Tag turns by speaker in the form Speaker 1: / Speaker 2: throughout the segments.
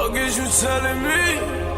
Speaker 1: fuck is you telling me?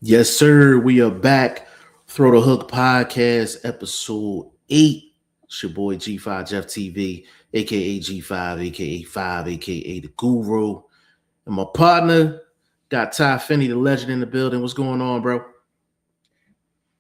Speaker 2: Yes, sir. We are back. Throw the Hook Podcast, episode 8. It's your boy G5 Jeff TV, aka G5, aka 5, aka the Guru. And my partner got Ty Finney, the legend, in the building. What's going on, bro?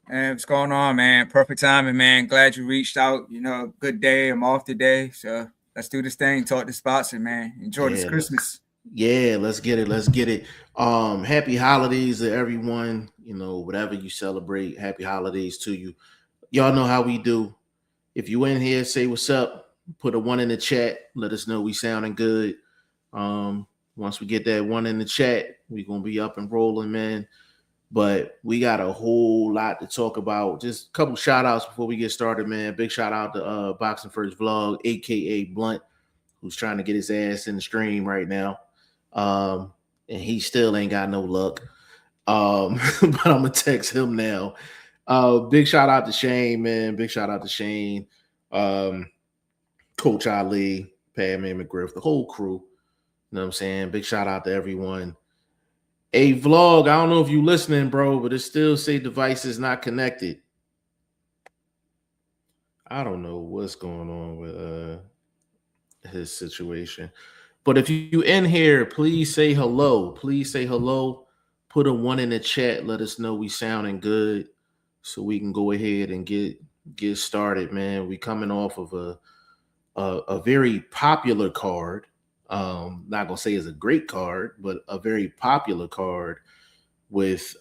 Speaker 3: Man, what's going on, man? Perfect timing, man. Glad you reached out. You know, good day. I'm off today. So let's do this thing. Talk to sponsor, man. Enjoy this Christmas.
Speaker 2: Yeah, let's get it. Let's get it. Happy holidays to everyone. You know, whatever you celebrate, happy holidays to you. Y'all know how we do. If you in here, say what's up. Put a 1 in the chat. Let us know we sounding good. Once we get that 1 in the chat, we're gonna be up and rolling, man. But we got a whole lot to talk about. Just a couple shout outs before we get started, man. Big shout out to Boxing First Vlog, aka Blunt, who's trying to get his ass in the stream right now. And he still ain't got no luck. But I'm gonna text him now. Big shout out to Shane, man. Big shout out to Shane, Coach Ali, Padman McGriff, the whole crew. You know what I'm saying? Big shout out to everyone. A vlog, I don't know if you listening, bro, but it still say devices not connected. I don't know what's going on with his situation. But if you in here, please say hello. Please say hello. Put a 1 in the chat. Let us know we sounding good so we can go ahead and get started, man. We coming off of a very popular card. Not gonna say it's a great card, but a very popular card with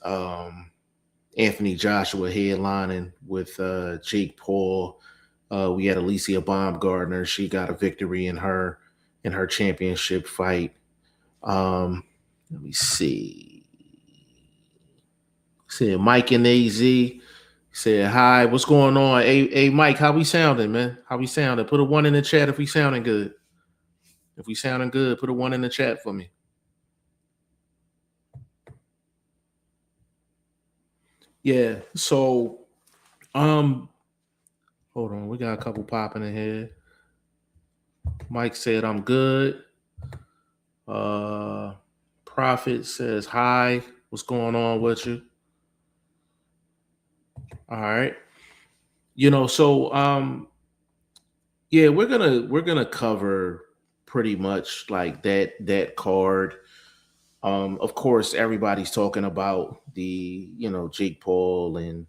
Speaker 2: Anthony Joshua headlining with Jake Paul. We had Alicia Baumgardner. She got a victory in her championship fight. Let me see. Said Mike and AZ. Said hi. What's going on? Hey Mike, how we sounding, man? How we sounding? Put a 1 in the chat if we sounding good. If we sounding good, put a 1 in the chat for me. Yeah. So, hold on. We got a couple popping in here. Mike said I'm good. Prophet says hi. What's going on with you? All right. You know, so yeah, we're gonna cover pretty much like that card. Of course, everybody's talking about the, you know, Jake Paul and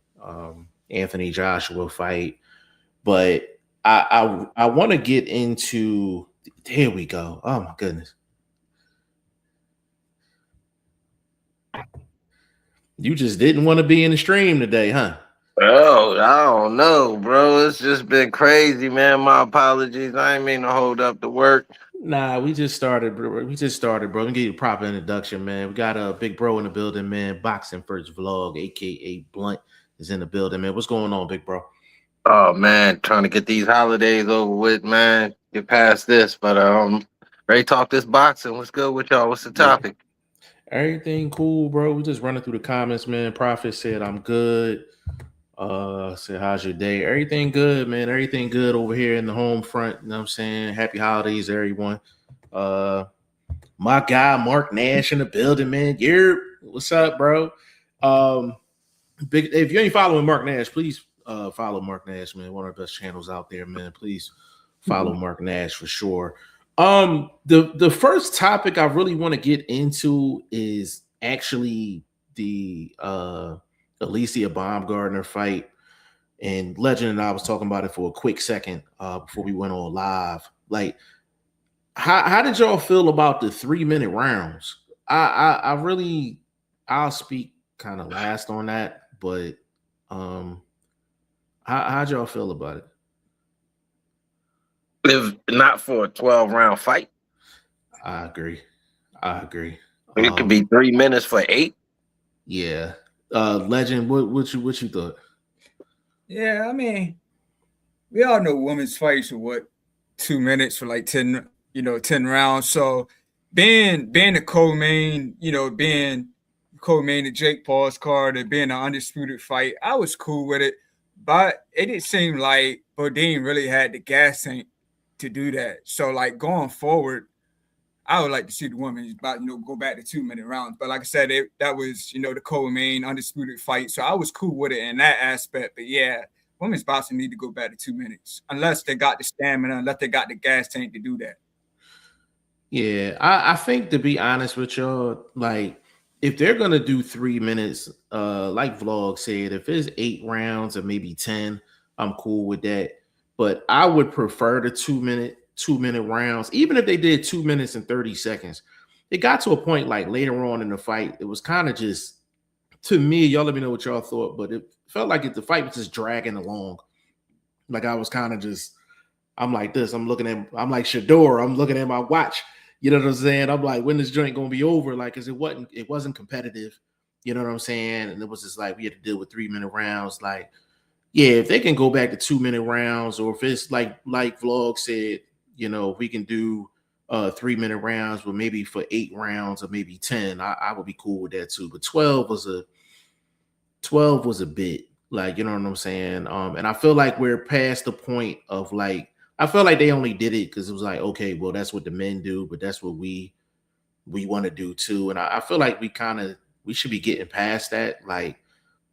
Speaker 2: Anthony Joshua fight, but I want to get into. Here we go. Oh my goodness. You just didn't want to be in the stream today, huh?
Speaker 4: Oh, I don't know, bro. It's just been crazy, man. My apologies. I ain't mean to hold up the work.
Speaker 2: Nah, we just started, bro. Let me give you a proper introduction, man. We got a big bro in the building, man. Boxing First Vlog, aka Blunt, is in the building, man. What's going on, big bro?
Speaker 4: Oh man, trying to get these holidays over with, man. Get past this, but ready to talk this boxing. What's good with y'all? What's the topic?
Speaker 2: Everything cool, bro. We just running through the comments, man. Prophet said I'm good. Said how's your day? Everything good, man. Everything good over here in the home front. You know what I'm saying? Happy holidays, everyone. My guy Mark Nash in the building, man. What's up, bro? If you ain't following Mark Nash, please follow Mark Nash, man. One of the best channels out there, man. Please follow Mark Nash for sure. The first topic I really want to get into is actually the Alicia Baumgardner fight. And Legend and I was talking about it for a quick second before we went on live. Like, how did y'all feel about the 3-minute rounds? I'll speak kind of last on that, but how'd y'all feel about it?
Speaker 4: If not for a 12-round fight.
Speaker 2: I agree. I agree.
Speaker 4: It could be 3 minutes for 8.
Speaker 2: Yeah. Legend, what you thought?
Speaker 3: Yeah, I mean, we all know women's fights are 2 minutes for like 10, 10 rounds. So being a co-main, being co-main to Jake Paul's card and being an undisputed fight, I was cool with it. But it didn't seem like Bodine really had the gas tank to do that. So like going forward, I would like to see the women about go back to 2-minute rounds. But like I said, that was the co-main undisputed fight. So I was cool with it in that aspect. But yeah, women's boxing need to go back to 2 minutes unless they got the stamina, unless they got the gas tank to do that.
Speaker 2: Yeah, I think, to be honest with y'all, like if they're gonna do 3 minutes, like Vlog said, if it's 8 rounds or maybe 10, I'm cool with that. But I would prefer the 2-minute rounds, even if they did 2 minutes and 30 seconds. It got to a point like later on in the fight, it was kind of just, to me, y'all let me know what y'all thought, but it felt like the fight was just dragging along. Like I was kind of just, I'm like this, I'm like Shador, I'm looking at my watch. You know what I'm saying? I'm like, when this joint gonna be over? Like, cause it wasn't competitive. You know what I'm saying? And it was just like we had to deal with 3-minute rounds. Like, yeah, if they can go back to 2-minute rounds, or if it's like Vlog said, if we can do 3-minute rounds, but maybe for 8 rounds or maybe 10, I would be cool with that too. But 12 was a bit, like, you know what I'm saying? And I feel like we're past the point of like, I feel like they only did it because it was like, okay, well, that's what the men do, but that's what we want to do too. And I feel like we should be getting past that. Like,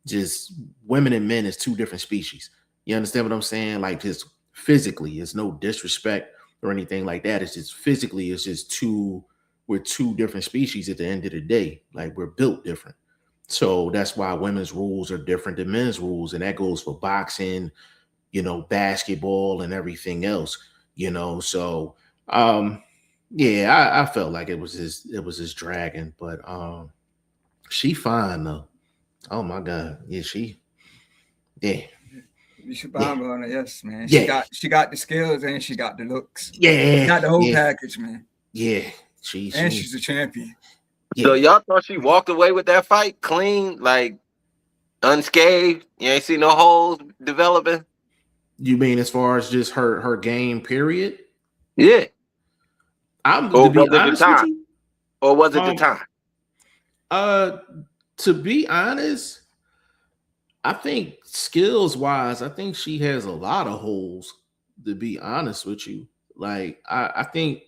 Speaker 2: just women and men is 2 different species. You understand what I'm saying? Like, just physically, it's no disrespect or anything like that. It's just physically, we're 2 different species at the end of the day. Like, we're built different. So that's why women's rules are different than men's rules. And that goes for boxing, basketball and everything else, So yeah, I felt like it was just dragging, but she fine though. Oh my God. Yeah, yeah.
Speaker 3: You should bomb on it, yes, man.
Speaker 2: Yeah.
Speaker 3: She got the skills and she got the looks.
Speaker 2: Yeah.
Speaker 3: She got the whole package, man.
Speaker 2: Yeah.
Speaker 3: She's a champion.
Speaker 2: Yeah.
Speaker 4: So y'all thought she walked away with that fight clean, like unscathed? You ain't see no holes developing?
Speaker 2: You mean as far as just her game, period?
Speaker 4: Yeah.
Speaker 2: To be honest, I think skills wise, I think she has a lot of holes, to be honest with you. Like, I think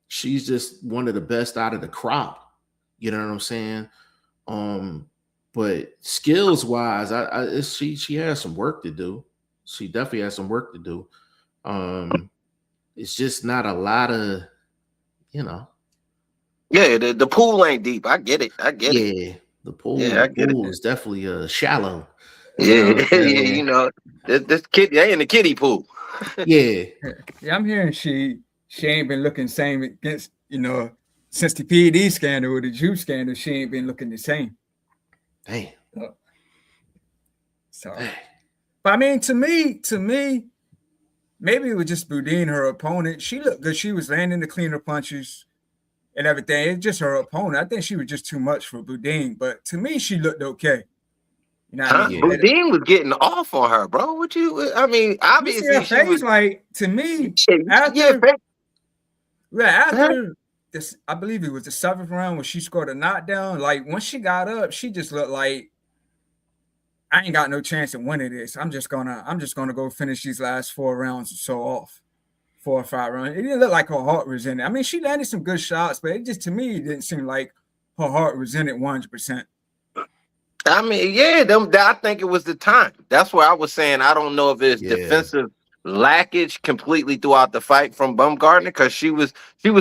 Speaker 2: she's just one of the best out of the crop. You know what I'm saying? But skills wise, she has some work to do. She definitely has some work to do. It's just not a lot of,
Speaker 4: Yeah, the pool ain't deep. I get it.
Speaker 2: Yeah, the pool.
Speaker 4: Yeah,
Speaker 2: the pool is definitely shallow.
Speaker 4: Yeah, this kid, they in the kiddie pool.
Speaker 2: Yeah.
Speaker 3: Yeah, I'm hearing she ain't been looking same against, since the PED scandal or the juice scandal, she ain't been looking the same.
Speaker 2: Damn.
Speaker 3: So, but I mean, to me, maybe it was just Boudin, her opponent. She looked good. She was landing the cleaner punches and everything. It's just her opponent. I think she was just too much for Boudin, but to me, she looked okay. You know what I mean?
Speaker 4: Boudin was getting off on her, bro. Obviously,
Speaker 3: she was like, to me, after this, I believe it was the 7th round when she scored a knockdown. Like, once she got up, she just looked like, I ain't got no chance of winning this. I'm just gonna go finish these last 4 rounds or so off. 4 or 5 rounds. It didn't look like her heart was in it. I mean, she landed some good shots, but it just, to me, it didn't seem like her heart was in it 100%.
Speaker 4: I mean, yeah, I think it was the time. That's where I was saying I don't know if it's defensive lackage completely throughout the fight from Baumgartner, because she was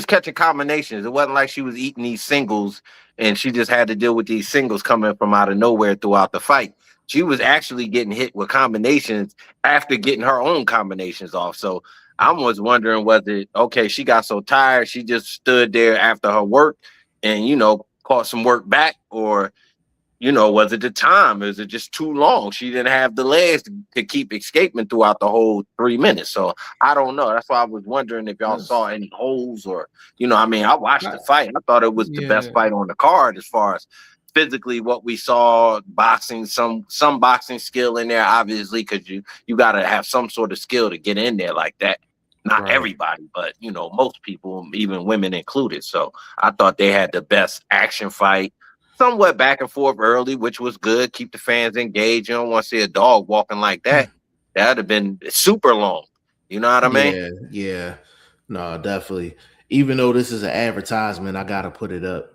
Speaker 4: catching combinations. It wasn't like she was eating these singles and she just had to deal with these singles coming from out of nowhere throughout the fight. She was actually getting hit with combinations after getting her own combinations off. So I was wondering whether, okay, she got so tired, she just stood there after her work and, caught some work back, or you know, was it the time? Is it just too long? She didn't have the legs to keep escaping throughout the whole 3 minutes. So I don't know. That's why I was wondering if y'all saw any holes or, you know, I mean, I watched the fight. I thought it was the best fight on the card as far as physically what we saw, boxing, some boxing skill in there, obviously, because you got to have some sort of skill to get in there like that. Not everybody, but, you know, most people, even women included. So I thought they had the best action fight. Somewhat back and forth early, which was good. Keep the fans engaged. You don't want to see a dog walking like that. That'd have been super long. You know what I mean?
Speaker 2: Yeah. No, definitely. Even though this is an advertisement, I gotta put it up.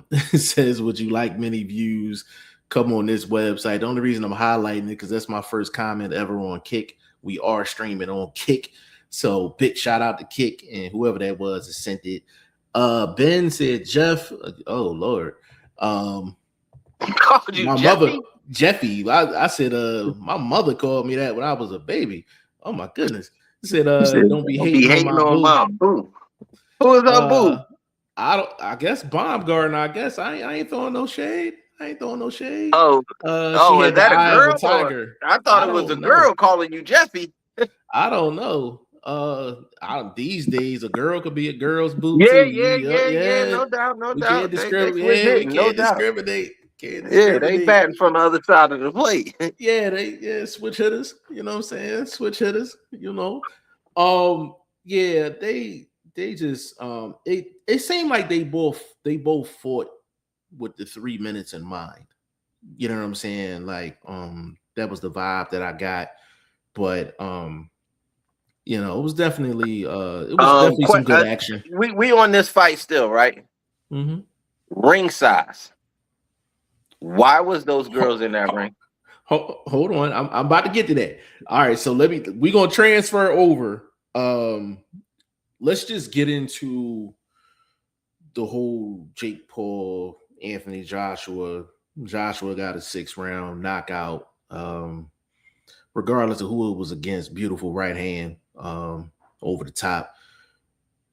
Speaker 2: It says, "Would you like many views? Come on this website." The only reason I'm highlighting it because that's my first comment ever on Kick. We are streaming on Kick, so big shout out to Kick and whoever that was that sent it. Ben said, "Jeff, oh Lord."
Speaker 4: Called you
Speaker 2: My
Speaker 4: Jeffy?
Speaker 2: mother, Jeffy. I said, my mother called me that when I was a baby. Oh my goodness. He said, don't be hating on my boo.
Speaker 4: Who is our boo?
Speaker 2: I guess Baumgartner. I guess I ain't throwing no shade. I ain't throwing no shade.
Speaker 4: Oh,
Speaker 2: she
Speaker 4: is that a girl?
Speaker 2: Tiger.
Speaker 4: I thought it was a girl calling you Jeffy.
Speaker 2: I don't know. These days a girl could be a girl's boo
Speaker 4: Yeah,
Speaker 2: too.
Speaker 4: yeah. No doubt.
Speaker 2: We can't discriminate. We can't discriminate.
Speaker 4: Yeah, they batting from the other side of the plate.
Speaker 2: they switch hitters. You know what I'm saying? Switch hitters. You know. They just it seemed like they both fought with the 3 minutes in mind. You know what I'm saying? Like that was the vibe that I got. But you know, it was definitely some good action.
Speaker 4: We on this fight still, right?
Speaker 2: Mm-hmm.
Speaker 4: Ring size. Why was those girls in that ring?
Speaker 2: Hold on, I'm about to get to that. All right, so we're gonna transfer over. Let's just get into the whole Jake Paul, Anthony Joshua. Joshua got a 6th round knockout. Regardless of who it was against, beautiful right hand over the top.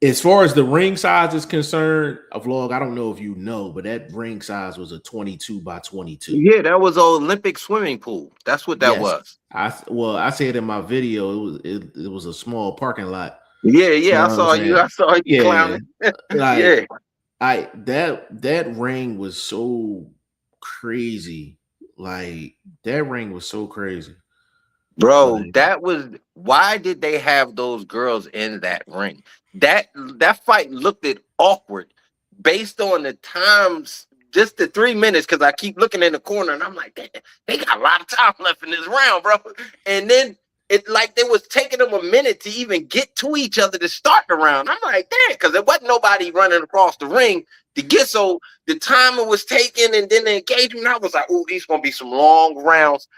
Speaker 2: As far as the ring size is concerned, a vlog, I don't know if you know, but that ring size was a 22 by 22.
Speaker 4: Yeah, that was an Olympic swimming pool. That's what that was.
Speaker 2: I said in my video, it was a small parking lot.
Speaker 4: Yeah, you know I saw you clowning.
Speaker 2: That ring was so crazy. Like that ring was so crazy.
Speaker 4: Bro, why did they have those girls in that ring? That fight looked awkward based on the times, just the 3 minutes, because I keep looking in the corner and I'm like, they got a lot of time left in this round, bro. And then it like they was taking them a minute to even get to each other to start the round. I'm like, damn, because there wasn't nobody running across the ring to get, so the timer was taken and then the engagement, I was like, oh, these gonna be some long rounds.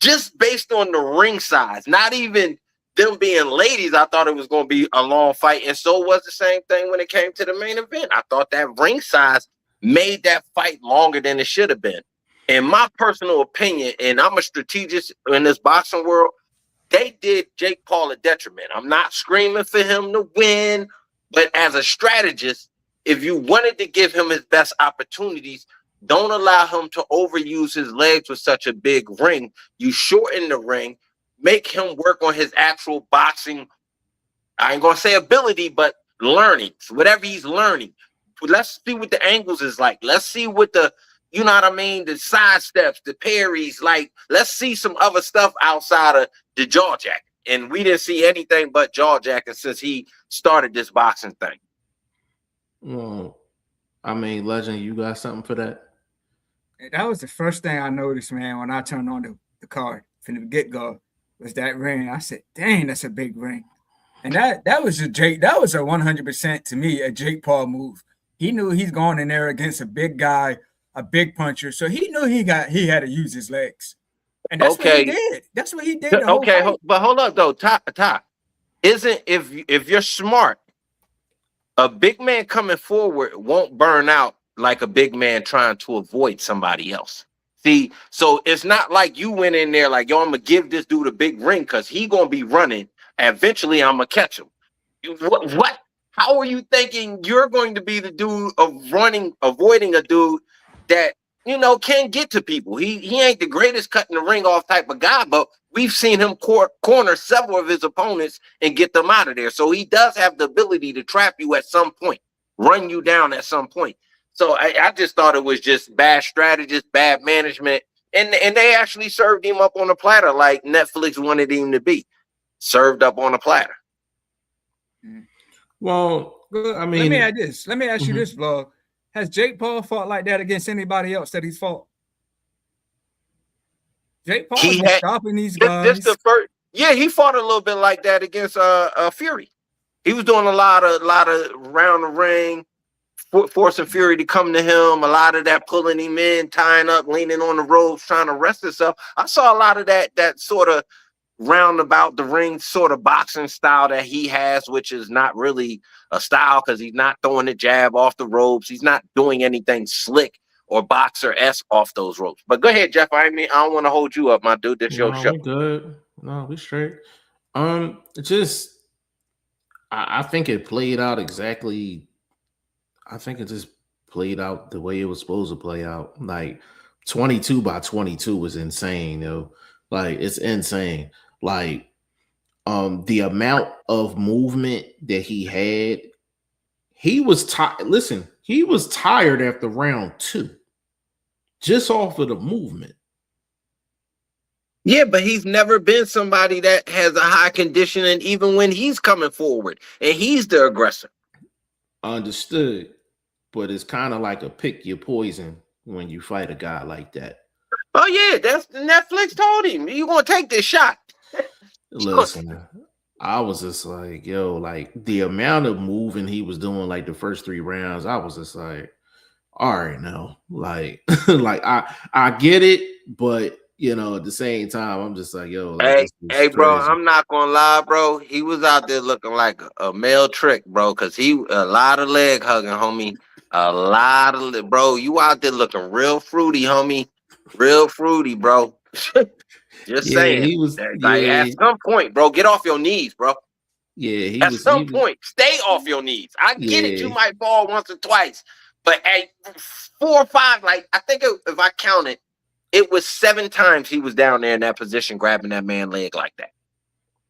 Speaker 4: Just based on the ring size, not even them being ladies, I thought it was going to be a long fight. And so was the same thing when it came to the main event. I thought that ring size made that fight longer than it should have been. In my personal opinion, and I'm a strategist in this boxing world, they did Jake Paul a detriment. I'm not screaming for him to win, but as a strategist, if you wanted to give him his best opportunities, don't allow him to overuse his legs with such a big ring. You shorten the ring, make him work on his actual boxing. I ain't gonna say ability, but learning, whatever he's learning. Let's see what the angles is like. Let's see what the, you know what I mean, the side steps, the parries. Like, let's see some other stuff outside of the jaw jacket. And we didn't see anything but jaw jacket since he started this boxing thing.
Speaker 2: Well, I mean, Legend, you got something for that?
Speaker 3: That was the first thing I noticed, man, when I turned on the card from the get-go, was that ring. I said, dang, that's a big ring. And that was a 100% to me, a Jake Paul move. He knew he's going in there against a big guy, a big puncher. So he knew he had to use his legs. And that's what he did. That's what he did.
Speaker 4: But hold up though, Ty. Isn't if you're smart, a big man coming forward won't burn out like a big man trying to avoid somebody else. See, so it's not like you went in there like, yo, I'm gonna give this dude a big ring because he gonna be running. And eventually I'm gonna catch him. What? How are you thinking you're going to be the dude of running, avoiding a dude that, can get to people. He ain't the greatest cutting the ring off type of guy, but we've seen him corner several of his opponents and get them out of there. So he does have the ability to trap you at some point, run you down at some point. So I just thought it was just bad strategists, bad management, and they actually served him up on a platter like Netflix wanted him to be, served up on a platter.
Speaker 5: Well, I mean,
Speaker 3: let me ask you this, Vlog. Has Jake Paul fought like that against anybody else that he's fought? Jake Paul is stopping these guys.
Speaker 4: This the first, yeah, he fought a little bit like that against Fury. He was doing a lot of round the ring, forcing Fury to come to him. A lot of that pulling him in, tying up, leaning on the ropes, trying to rest himself. I saw a lot of that sort of roundabout the ring sort of boxing style that he has, which is not really a style because he's not throwing the jab off the ropes. He's not doing anything slick or boxer-esque off those ropes. But go ahead, Jeff. I don't want to hold you up, my dude. This your show.
Speaker 5: We good. No, we straight. I think it played out exactly. I think it just played out the way it was supposed to play out. Like 22 by 22 was insane, yo. Like it's insane. Like the amount of movement that he had, he was tired. Listen, he was tired after round 2, just off of the movement.
Speaker 4: Yeah, but he's never been somebody that has a high conditioning, even when he's coming forward and he's the aggressor.
Speaker 5: Understood, but it's kind of like a pick your poison when you fight a guy like that.
Speaker 4: Oh yeah, that's Netflix told him you gonna take this shot.
Speaker 5: Listen, I was just like, yo, like the amount of moving he was doing, like the first 3 rounds, I was just like, all right, now, like, like I get it, but at the same time, I'm just like, yo, like,
Speaker 4: hey, bro, I'm not gonna lie, bro. He was out there looking like a male trick, bro, because he a lot of leg hugging, homie. A lot of bro, you out there looking real fruity, homie. Real fruity, bro. Just saying.
Speaker 5: He was
Speaker 4: like at some point, bro, get off your knees, bro.
Speaker 5: Yeah,
Speaker 4: at some point, stay off your knees. I get it, you might fall once or twice, but at 4 or 5, like I think if I counted, it was 7 times he was down there in that position, grabbing that man's leg like that.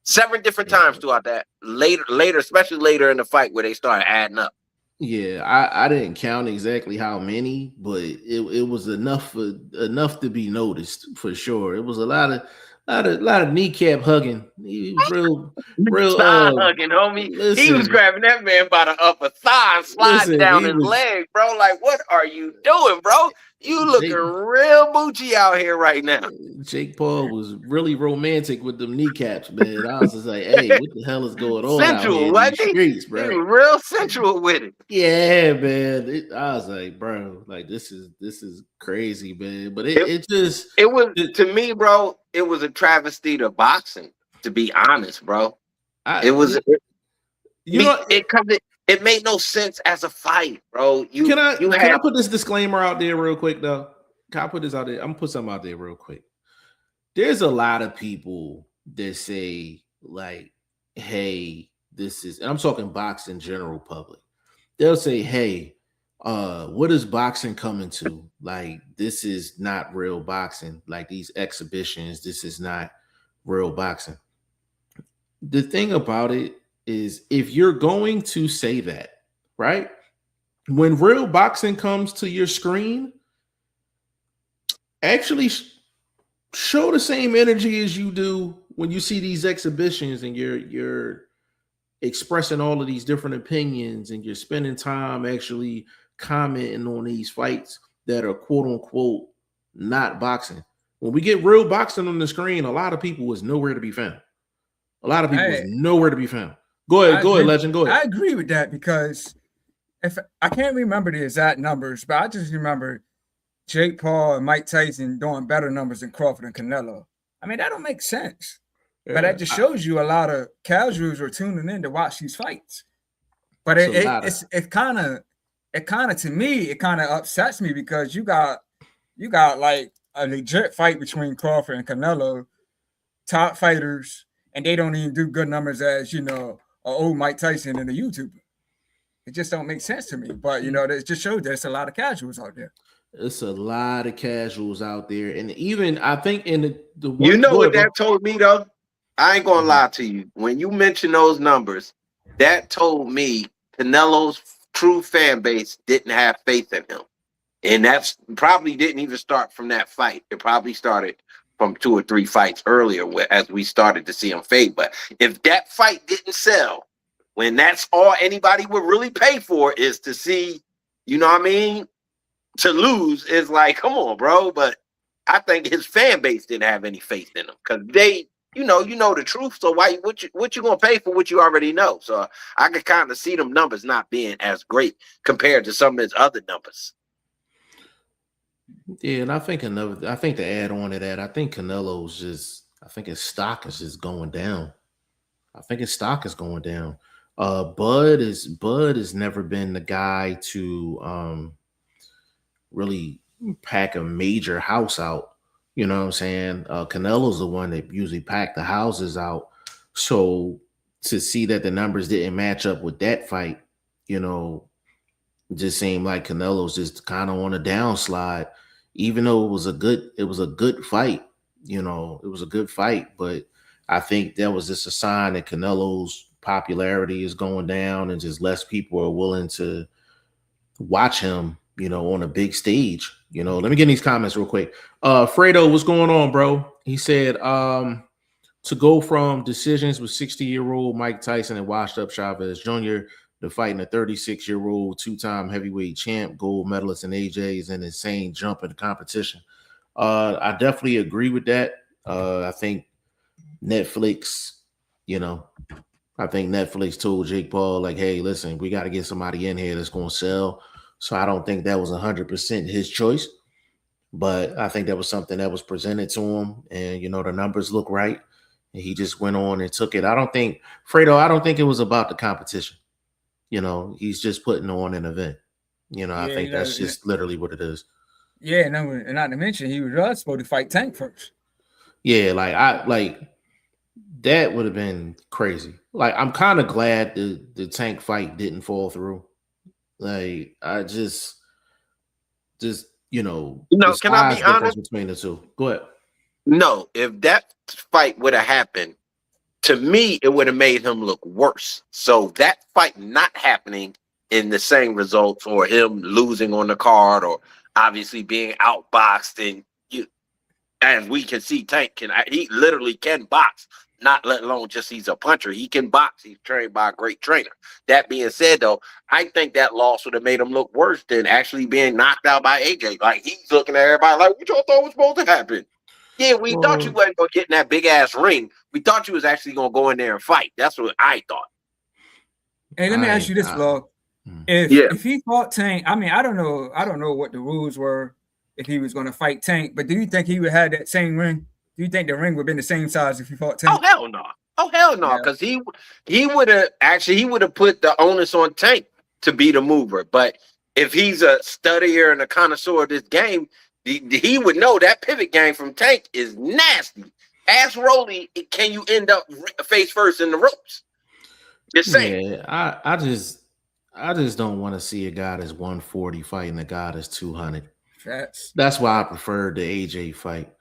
Speaker 4: 7 different times throughout that. Later, especially later in the fight where they started adding up.
Speaker 5: Yeah, I didn't count exactly how many, but it was enough to be noticed for sure. It was a lot of kneecap hugging. He was real
Speaker 4: thigh hugging, homie. Listen, he was grabbing that man by the upper thigh and sliding down his leg, bro. Like, what are you doing, bro? You looking real Moochie out here right now.
Speaker 5: Jake Paul was really romantic with them kneecaps, man. I was just like, hey, what the hell is going on
Speaker 4: sensual,
Speaker 5: out here in these streets, bro?
Speaker 4: He was real sensual with it.
Speaker 5: Yeah, man. I was like, bro, like this is crazy, man. But it was
Speaker 4: to me, bro. It was a travesty to boxing, to be honest, bro. It made no sense as a fight, bro. Can
Speaker 5: I put this disclaimer out there real quick, though? Can I put this out there? I'm gonna put something out there real quick. There's a lot of people that say, like, hey, this is, and I'm talking boxing general public. They'll say, hey, what is boxing coming to? Like, this is not real boxing. Like these exhibitions, this is not real boxing. The thing about it is, if you're going to say that, right? When real boxing comes to your screen, actually show the same energy as you do when you see these exhibitions and you're expressing all of these different opinions and you're spending time actually commenting on these fights that are quote unquote not boxing. When we get real boxing on the screen, a lot of people was nowhere to be found. A lot of people was nowhere to be found. Go ahead, Legend. Go ahead.
Speaker 3: I agree with that because if I can't remember the exact numbers, but I just remember Jake Paul and Mike Tyson doing better numbers than Crawford and Canelo. I mean, that don't make sense. Yeah, but that just shows you a lot of casuals are tuning in to watch these fights. But it kind of to me, it kind of upsets me because you got like a legit fight between Crawford and Canelo, top fighters, and they don't even do good numbers as, old Mike Tyson and a YouTuber. It just don't make sense to me. But, it just shows there's a lot of casuals out there.
Speaker 5: It's a lot of casuals out there, and even I think in the
Speaker 4: You
Speaker 5: one.
Speaker 4: know
Speaker 5: Go
Speaker 4: what
Speaker 5: ahead,
Speaker 4: that told me though? I ain't gonna lie to you. When you mention those numbers, that told me Canelo's true fan base didn't have faith in him. And that's probably didn't even start from that fight. It probably started from 2 or 3 fights earlier as we started to see him fade. But if that fight didn't sell, when that's all anybody would really pay for is to see, you know what I mean? To lose is like, come on, bro. But I think his fan base didn't have any faith in him because they, you know the truth. So what you gonna pay for what you already know? So I could kind of see them numbers not being as great compared to some of his other numbers.
Speaker 5: Yeah, and I think to add on to that, I think I think his stock is just going down. I think his stock is going down. Bud has never been the guy to really pack a major house out. You know what I'm saying? Canelo's the one that usually packed the houses out. So to see that the numbers didn't match up with that fight, you know, it just seemed like Canelo's just kind of on a downslide, even though it was a good fight. You know, it was a good fight, but I think that was just a sign that Canelo's popularity is going down and just less people are willing to watch him, you know, on a big stage. You know, let me get in these comments real quick. Fredo, what's going on, bro? He said, to go from decisions with 60-year-old Mike Tyson and washed up Chavez Jr. to fighting a 36-year-old two-time heavyweight champ, gold medalist in AJ is an insane jump in the competition. I definitely agree with that. I think Netflix, I think Netflix told Jake Paul, like, hey, listen, we got to get somebody in here that's going to sell. So I don't think that was 100% his choice, but I think that was something that was presented to him, and the numbers look right, and he just went on and took it. I don't think it was about the competition. He's just putting on an event. I think that's just literally what it is.
Speaker 3: Yeah, and not to mention he was supposed to fight Tank first.
Speaker 5: Yeah, that would have been crazy. Like, I'm kind of glad the Tank fight didn't fall through. Like, I just can I be honest between the two? Go ahead.
Speaker 4: No, if that fight would have happened, to me, it would have made him look worse. So that fight not happening in the same results, or him losing on the card, or obviously being outboxed, and as we can see, Tank he literally can box. Not let alone just he's a puncher. He can box. He's trained by a great trainer. That being said, though, I think that loss would have made him look worse than actually being knocked out by AJ. Like, he's looking at everybody like, what y'all thought was supposed to happen? Yeah, we thought you wasn't going to get in that big-ass ring. We thought you was actually going to go in there and fight. That's what I thought.
Speaker 3: Hey, let me ask you this, Flo. If he fought Tank, I mean, I don't know what the rules were if he was going to fight Tank, but do you think he would have that same ring? Do you think the ring would have been the same size if he fought Tank?
Speaker 4: Oh, hell no. Because he would have put the onus on Tank to be the mover. But if he's a studier and a connoisseur of this game, he would know that pivot game from Tank is nasty. Ask Rolly, can you end up face first in the ropes? Just saying.
Speaker 5: Yeah, I just don't want to see a guy that's 140 fighting a guy that's 200. That's why I prefer the AJ fight.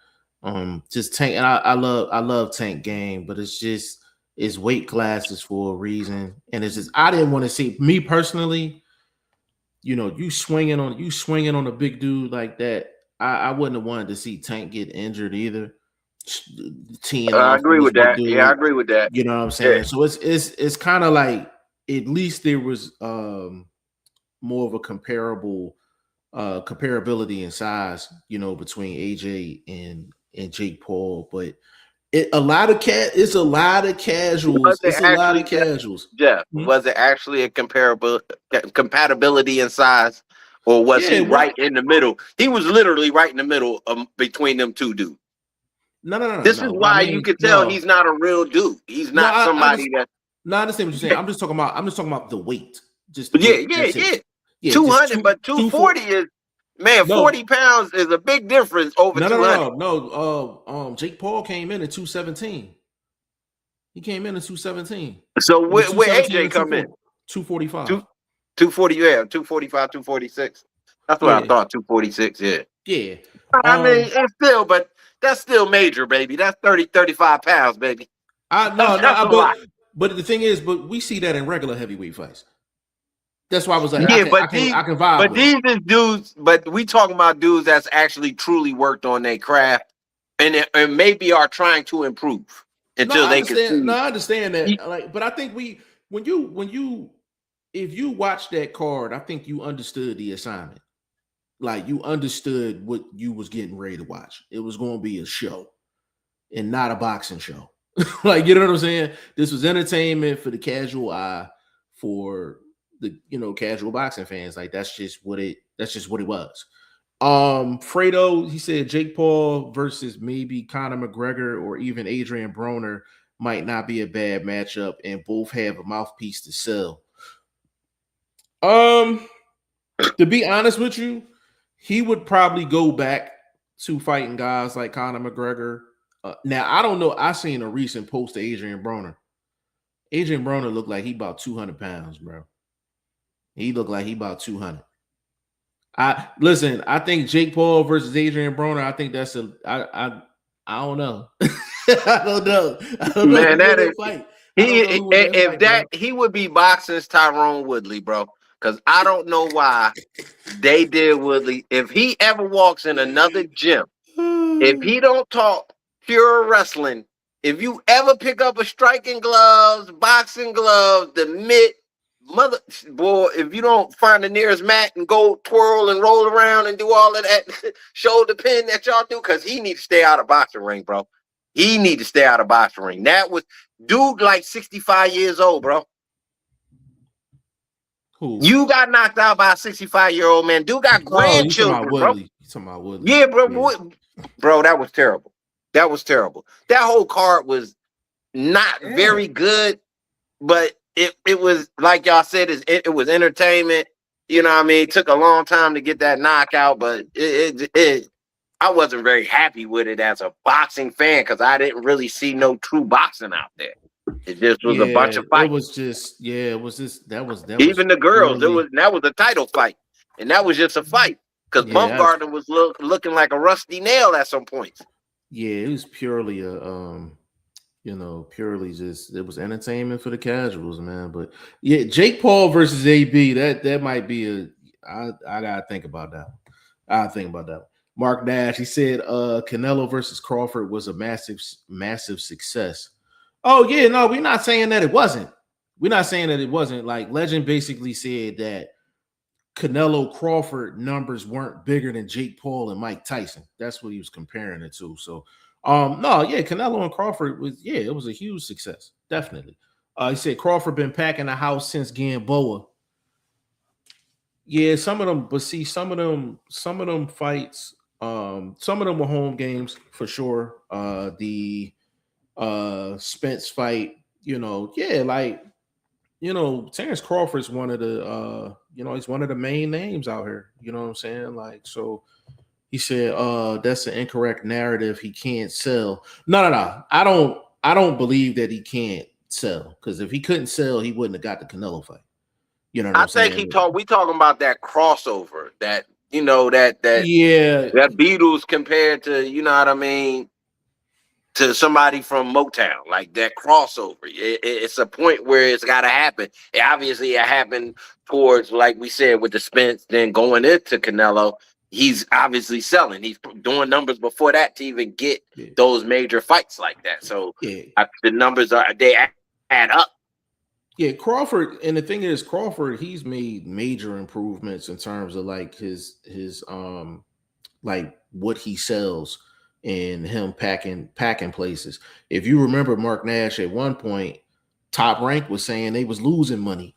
Speaker 5: Just Tank, and I love Tank game, but it's weight classes for a reason, and it's just I didn't want to see me personally. You swinging on a big dude like that. I wouldn't have wanted to see Tank get injured either.
Speaker 4: I agree with that. Yeah, I agree with that.
Speaker 5: You know what I'm saying? Yeah. So it's kind of like at least there was more of a comparability in size, between AJ and Jake Paul, but it's a lot of casuals. It's a lot of casuals.
Speaker 4: Jeff, was it actually a compatibility in size, or was he right in the middle? He was literally right in the middle between them two dudes.
Speaker 5: No.
Speaker 4: This is why you can tell he's not a real dude. He's not somebody that.
Speaker 5: No, I understand what you're saying. I'm just talking about the weight. Just
Speaker 4: 200, but 240 is. Man, 40 pounds is a big difference over 200.
Speaker 5: No. Jake Paul came in at 217. He came in at 217.
Speaker 4: So where AJ come in?
Speaker 5: 245.
Speaker 4: 240, 245, 246. That's what I thought. 246. Yeah.
Speaker 5: Yeah.
Speaker 4: I mean, it's still, but that's still major, baby. That's 30, 35 pounds, baby.
Speaker 5: But the thing is, but we see that in regular heavyweight fights. That's why I was like,
Speaker 4: yeah,
Speaker 5: I can vibe.
Speaker 4: But these is dudes, but we talking about dudes that's actually truly worked on their craft and maybe are trying to improve until they can see.
Speaker 5: No, I understand that. Like, but I think if you watch that card, I think you understood the assignment. Like you understood what you was getting ready to watch. It was going to be a show and not a boxing show. Like, you know what I'm saying? This was entertainment for the casual eye, for the casual boxing fans. Like that's just what it was. Fredo, he said Jake Paul versus maybe Conor McGregor or even Adrian Broner might not be a bad matchup, and both have a mouthpiece to sell. To be honest with you, he would probably go back to fighting guys like Conor McGregor. Now, I don't know. I seen a recent post to Adrian Broner. Adrian Broner looked like he about 200 pounds, bro. He looked like he about 200. I think Jake Paul versus Adrian Broner, I think that's I don't know. I don't know.
Speaker 4: Man, that is fight. He would be boxing's Tyrone Woodley, bro. Because I don't know why they did Woodley. If he ever walks in another gym, if he don't talk pure wrestling, if you ever pick up a striking gloves, boxing gloves, the mitt, if you don't find the nearest mat and go twirl and roll around and do all of that shoulder pin that y'all do, because he need to stay out of boxing ring, bro. He need to stay out of boxing ring. That was dude like 65 years old, bro.
Speaker 5: Who?
Speaker 4: You got knocked out by a 65-year-old man. Dude got grandchildren, bro.
Speaker 5: You talking about Woodley?
Speaker 4: Yeah, bro. Yeah. Bro, that was terrible. That was terrible. That whole card was not very good, but it was, like y'all said, it was entertainment. You know what I mean? It took a long time to get that knockout, but I wasn't very happy with it as a boxing fan because I didn't really see no true boxing out there. It just was a bunch of fights.
Speaker 5: That was
Speaker 4: even the girls. That was a title fight, and that was just a fight because Bumgarner was looking like a rusty nail at some points.
Speaker 5: Yeah, it was purely purely just it was entertainment for the casuals, man. But yeah, Jake Paul versus AB, that might be I gotta think about that. I think about that. Mark Nash, he said Canelo versus Crawford was a massive success. Oh, yeah, no, we're not saying that it wasn't. We're not saying that it wasn't. Like, Legend basically said that Canelo Crawford numbers weren't bigger than Jake Paul and Mike Tyson. That's what he was comparing it to. So, Canelo and Crawford it was a huge success. Definitely. He said Crawford been packing the house since Gamboa. Yeah, some of them fights, some of them were home games for sure. The Spence fight, Terrence Crawford's one of the he's one of the main names out here. You know what I'm saying? Like, so he said that's an incorrect narrative. He can't sell. No. I don't believe that he can't sell, because if he couldn't sell, he wouldn't have got the Canelo fight. You know what I'm saying?
Speaker 4: We talking about that crossover, that Beatles compared to, you know what I mean, to somebody from Motown, like that crossover. It's a point where it's got to happen. Obviously, it happened towards, like we said, with the Spence, then going into Canelo. He's obviously selling. He's doing numbers before that to even get those major fights like that. So the numbers they add up.
Speaker 5: Yeah, Crawford, and the thing is, Crawford, he's made major improvements in terms of like his like what he sells and him packing places. If you remember, Mark Nash at one point, Top Rank was saying they was losing money.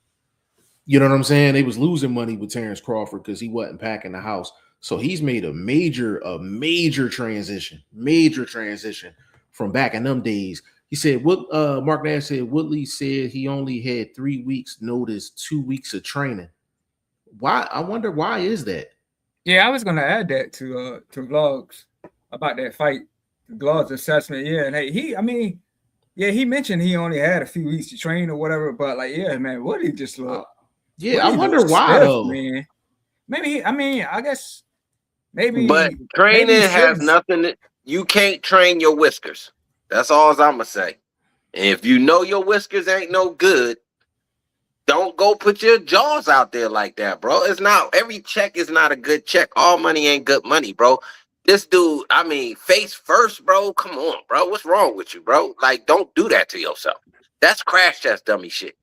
Speaker 5: You know what I'm saying? They was losing money with Terrence Crawford because he wasn't packing the house. So he's made a major transition from back in them days. He said, Mark Nash said, Woodley said he only had 3 weeks notice, 2 weeks of training. Why? I wonder why is that?
Speaker 3: Yeah, I was going to add that to Vlogs about that fight, Vlogs assessment. Yeah, and hey, he mentioned he only had a few weeks to train or whatever, but like, yeah, man, Woodley just looked.
Speaker 5: I wonder why though,
Speaker 3: man. maybe. I mean, I guess maybe.
Speaker 4: But
Speaker 3: maybe
Speaker 4: training
Speaker 3: he
Speaker 4: has
Speaker 3: shouldn't.
Speaker 4: nothing. You can't train your whiskers. That's all I'm gonna say. And if you know your whiskers ain't no good, don't go put your jaws out there like that, bro. It's not every check is not a good check. All money ain't good money, bro. This dude, I mean, face first, bro. Come on, bro. What's wrong with you, bro? Like, don't do that to yourself. That's crash test dummy shit.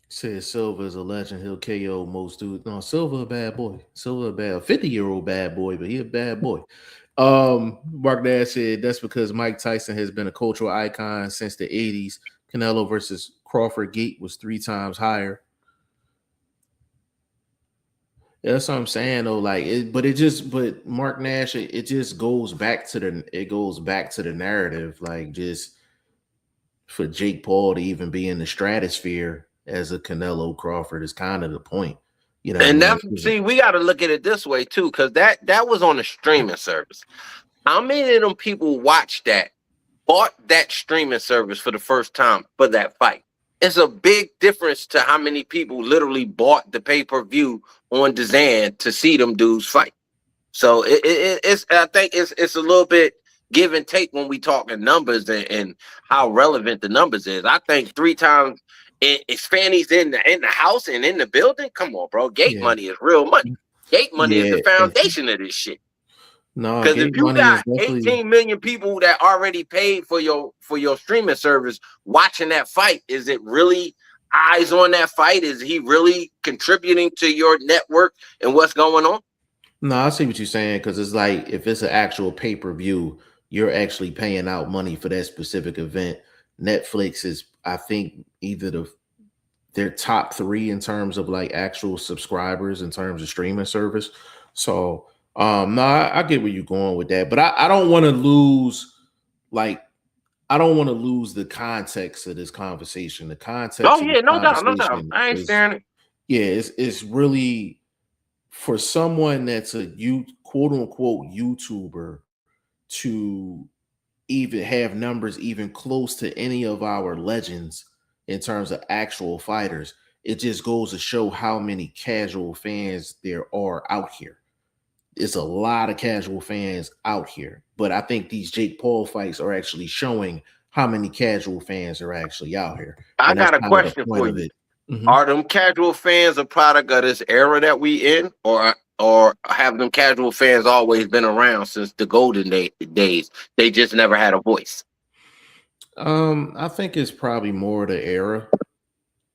Speaker 2: Says Silva is a legend. He'll KO most dudes. No, Silva a bad boy. Silva a bad 50-year-old bad boy, but he a bad boy. Mark Nash said that's because Mike Tyson has been a cultural icon since the 80s. Canelo versus Crawford gate was 3 times higher. Yeah, that's what I'm saying though. Like but Mark Nash, it just goes back to the narrative. Like, just for Jake Paul to even be in the stratosphere as a Canelo Crawford is kind of the point. You know,
Speaker 4: and that's, see, we got to look at it this way too, because that was on a streaming service. How many of them people watched that, bought that streaming service for the first time for that fight? It's a big difference to how many people literally bought the pay-per-view on DAZN to see them dudes fight. So it's I think it's a little bit give and take when we talking numbers and how relevant the numbers is. I think 3 times it's Fanny's in the house and in the building. Come on, bro. Gate money is real money. Gate money is the foundation of this shit.
Speaker 2: No,
Speaker 4: because if you got 18 million people that already paid for your streaming service watching that fight, is it really eyes on that fight? Is he really contributing to your network and what's going on?
Speaker 2: No, I see what you're saying, because it's like if it's an actual pay-per-view, you're actually paying out money for that specific event. Netflix is, I think, either their top 3 in terms of like actual subscribers in terms of streaming service. So no, I get where you're going with that, but I don't want to lose, like, I don't want to lose the context of this conversation. The context.
Speaker 4: Oh yeah, no doubt. I ain't staring it.
Speaker 2: Yeah, it's really for someone that's a quote unquote YouTuber to even have numbers even close to any of our legends in terms of actual fighters. It just goes to show how many casual fans there are out here. It's a lot of casual fans out here, but I think these Jake Paul fights are actually showing how many casual fans are actually out here.
Speaker 4: I got a question for you. Mm-hmm. Are them casual fans a product of this era that we in, or have them casual fans always been around since the golden days? They just never had a voice.
Speaker 2: I think it's probably more the era.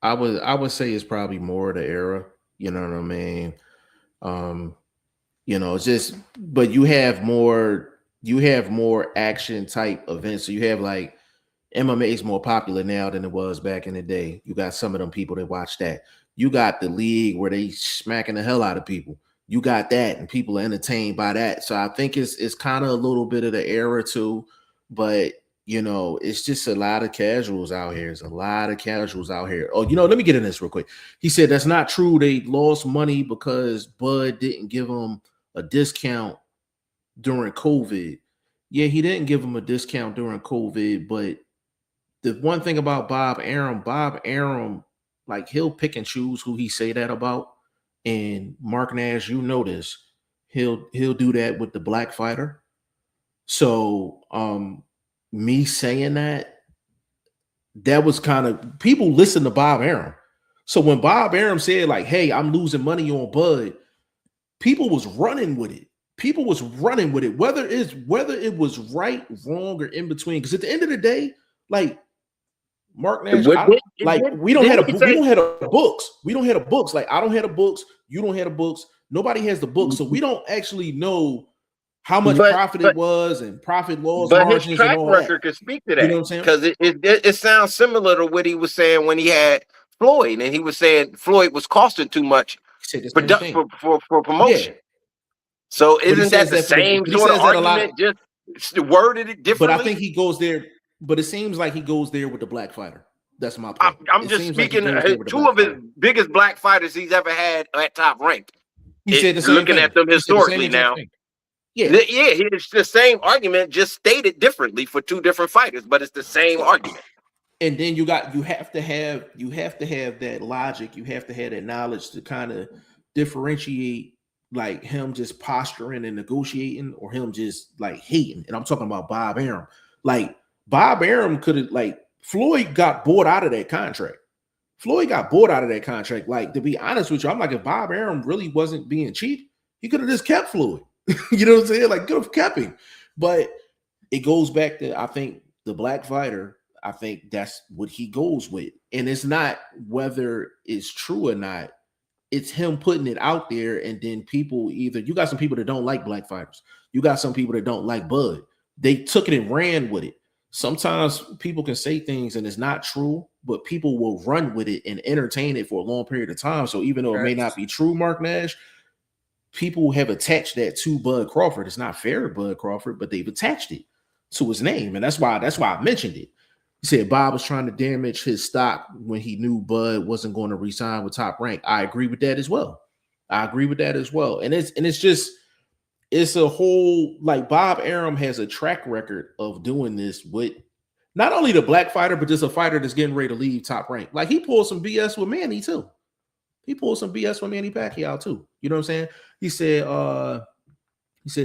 Speaker 2: I would say it's probably more the era. You know what I mean? You know, it's just, but you have more action type events. So you have like MMA is more popular now than it was back in the day. You got some of them people that watch that. You got the league where they smacking the hell out of people. You got that, and people are entertained by that. So I think it's kind of a little bit of the era too, but you know, it's just a lot of casuals out here. There's a lot of casuals out here. Oh, you know, let me get in this real quick. He said that's not true. They lost money because Bud didn't give them a discount during COVID. Yeah, he didn't give him a discount during COVID, but the one thing about Bob Arum, like, he'll pick and choose who he say that about. And Mark Nash, you know this, he'll do that with the black fighter. So me saying that was kind of, people listen to Bob Arum. So when Bob Arum said like, hey, I'm losing money on Bud, people was running with it. Whether it was right, wrong, or in between. Because at the end of the day, like, Mark Nash, we don't have the books. We don't have the books. Like, I don't have the books. You don't have the books. Nobody has the books. So we don't actually know how much profit it was and profit loss margins. But his track record
Speaker 4: could speak to that. You know what I'm saying? Because it sounds similar to what he was saying when he had Floyd, and he was saying Floyd was costing too much for promotion. Yeah. So isn't that the same sort of argument? Just worded it differently.
Speaker 2: But I think he goes there. But it seems like he goes there with the black fighter. That's my point.
Speaker 4: I'm just speaking. Like 2 of his biggest black fighters he's ever had at top rank.
Speaker 2: He said the same
Speaker 4: looking
Speaker 2: thing.
Speaker 4: At them historically now. Yeah, it's the same argument, just stated differently for 2 different fighters, but it's the same argument.
Speaker 2: And then you have to have that logic. You have to have that knowledge to kind of
Speaker 5: differentiate like him just posturing and negotiating or him just like hating. And I'm talking about Bob Arum. Like Bob Arum could have, like, Floyd got bought out of that contract. Floyd got bought out of that contract. Like, to be honest with you, I'm like, if Bob Arum really wasn't being cheap, he could have just kept Floyd. You know what I'm saying? Like, could have kept him. But it goes back to, I think, the black fighter. I think that's what he goes with. And it's not whether it's true or not. It's him putting it out there, and then people either, you got some people that don't like black fighters. You got some people that don't like Bud. They took it and ran with it. Sometimes people can say things and it's not true, but people will run with it and entertain it for a long period of time. So even though it may not be true, Mark Nash, people have attached that to Bud Crawford. It's not fair to Bud Crawford, but they've attached it to his name. And that's why I mentioned it. He said Bob was trying to damage his stock when he knew Bud wasn't going to resign with Top Rank. I agree with that as well. And it's a whole, like, Bob Arum has a track record of doing this with not only the black fighter, but just a fighter that's getting ready to leave Top Rank. Like, he pulled some BS with Manny too. He pulled some BS with Manny Pacquiao too. You know what I'm saying? He said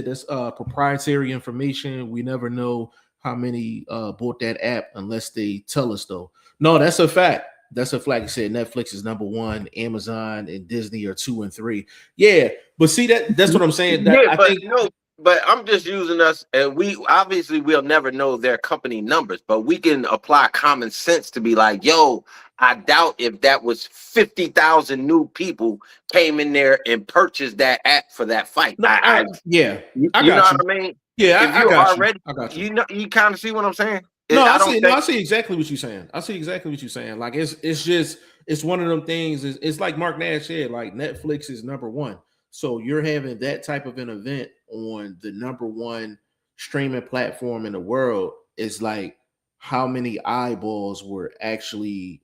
Speaker 5: that's proprietary information. We never know how many bought that app unless they tell us, though. No, that's a fact. That's a fact. He said Netflix is number 1, Amazon and Disney are 2 and 3. Yeah, but see, that's what I'm saying.
Speaker 4: But I'm just using us, and we'll never know their company numbers, but we can apply common sense to be like, yo, I doubt if that was 50,000 new people came in there and purchased that app for that fight.
Speaker 5: No, I got
Speaker 4: you.
Speaker 5: What
Speaker 4: I mean?
Speaker 5: Yeah,
Speaker 4: if you're already, I got you. You kind of see what I'm saying?
Speaker 5: I see exactly what you're saying. Like, it's one of them things. It's like Mark Nash said, like, Netflix is number 1. So you're having that type of an event on the number 1 streaming platform in the world. It's like, how many eyeballs were actually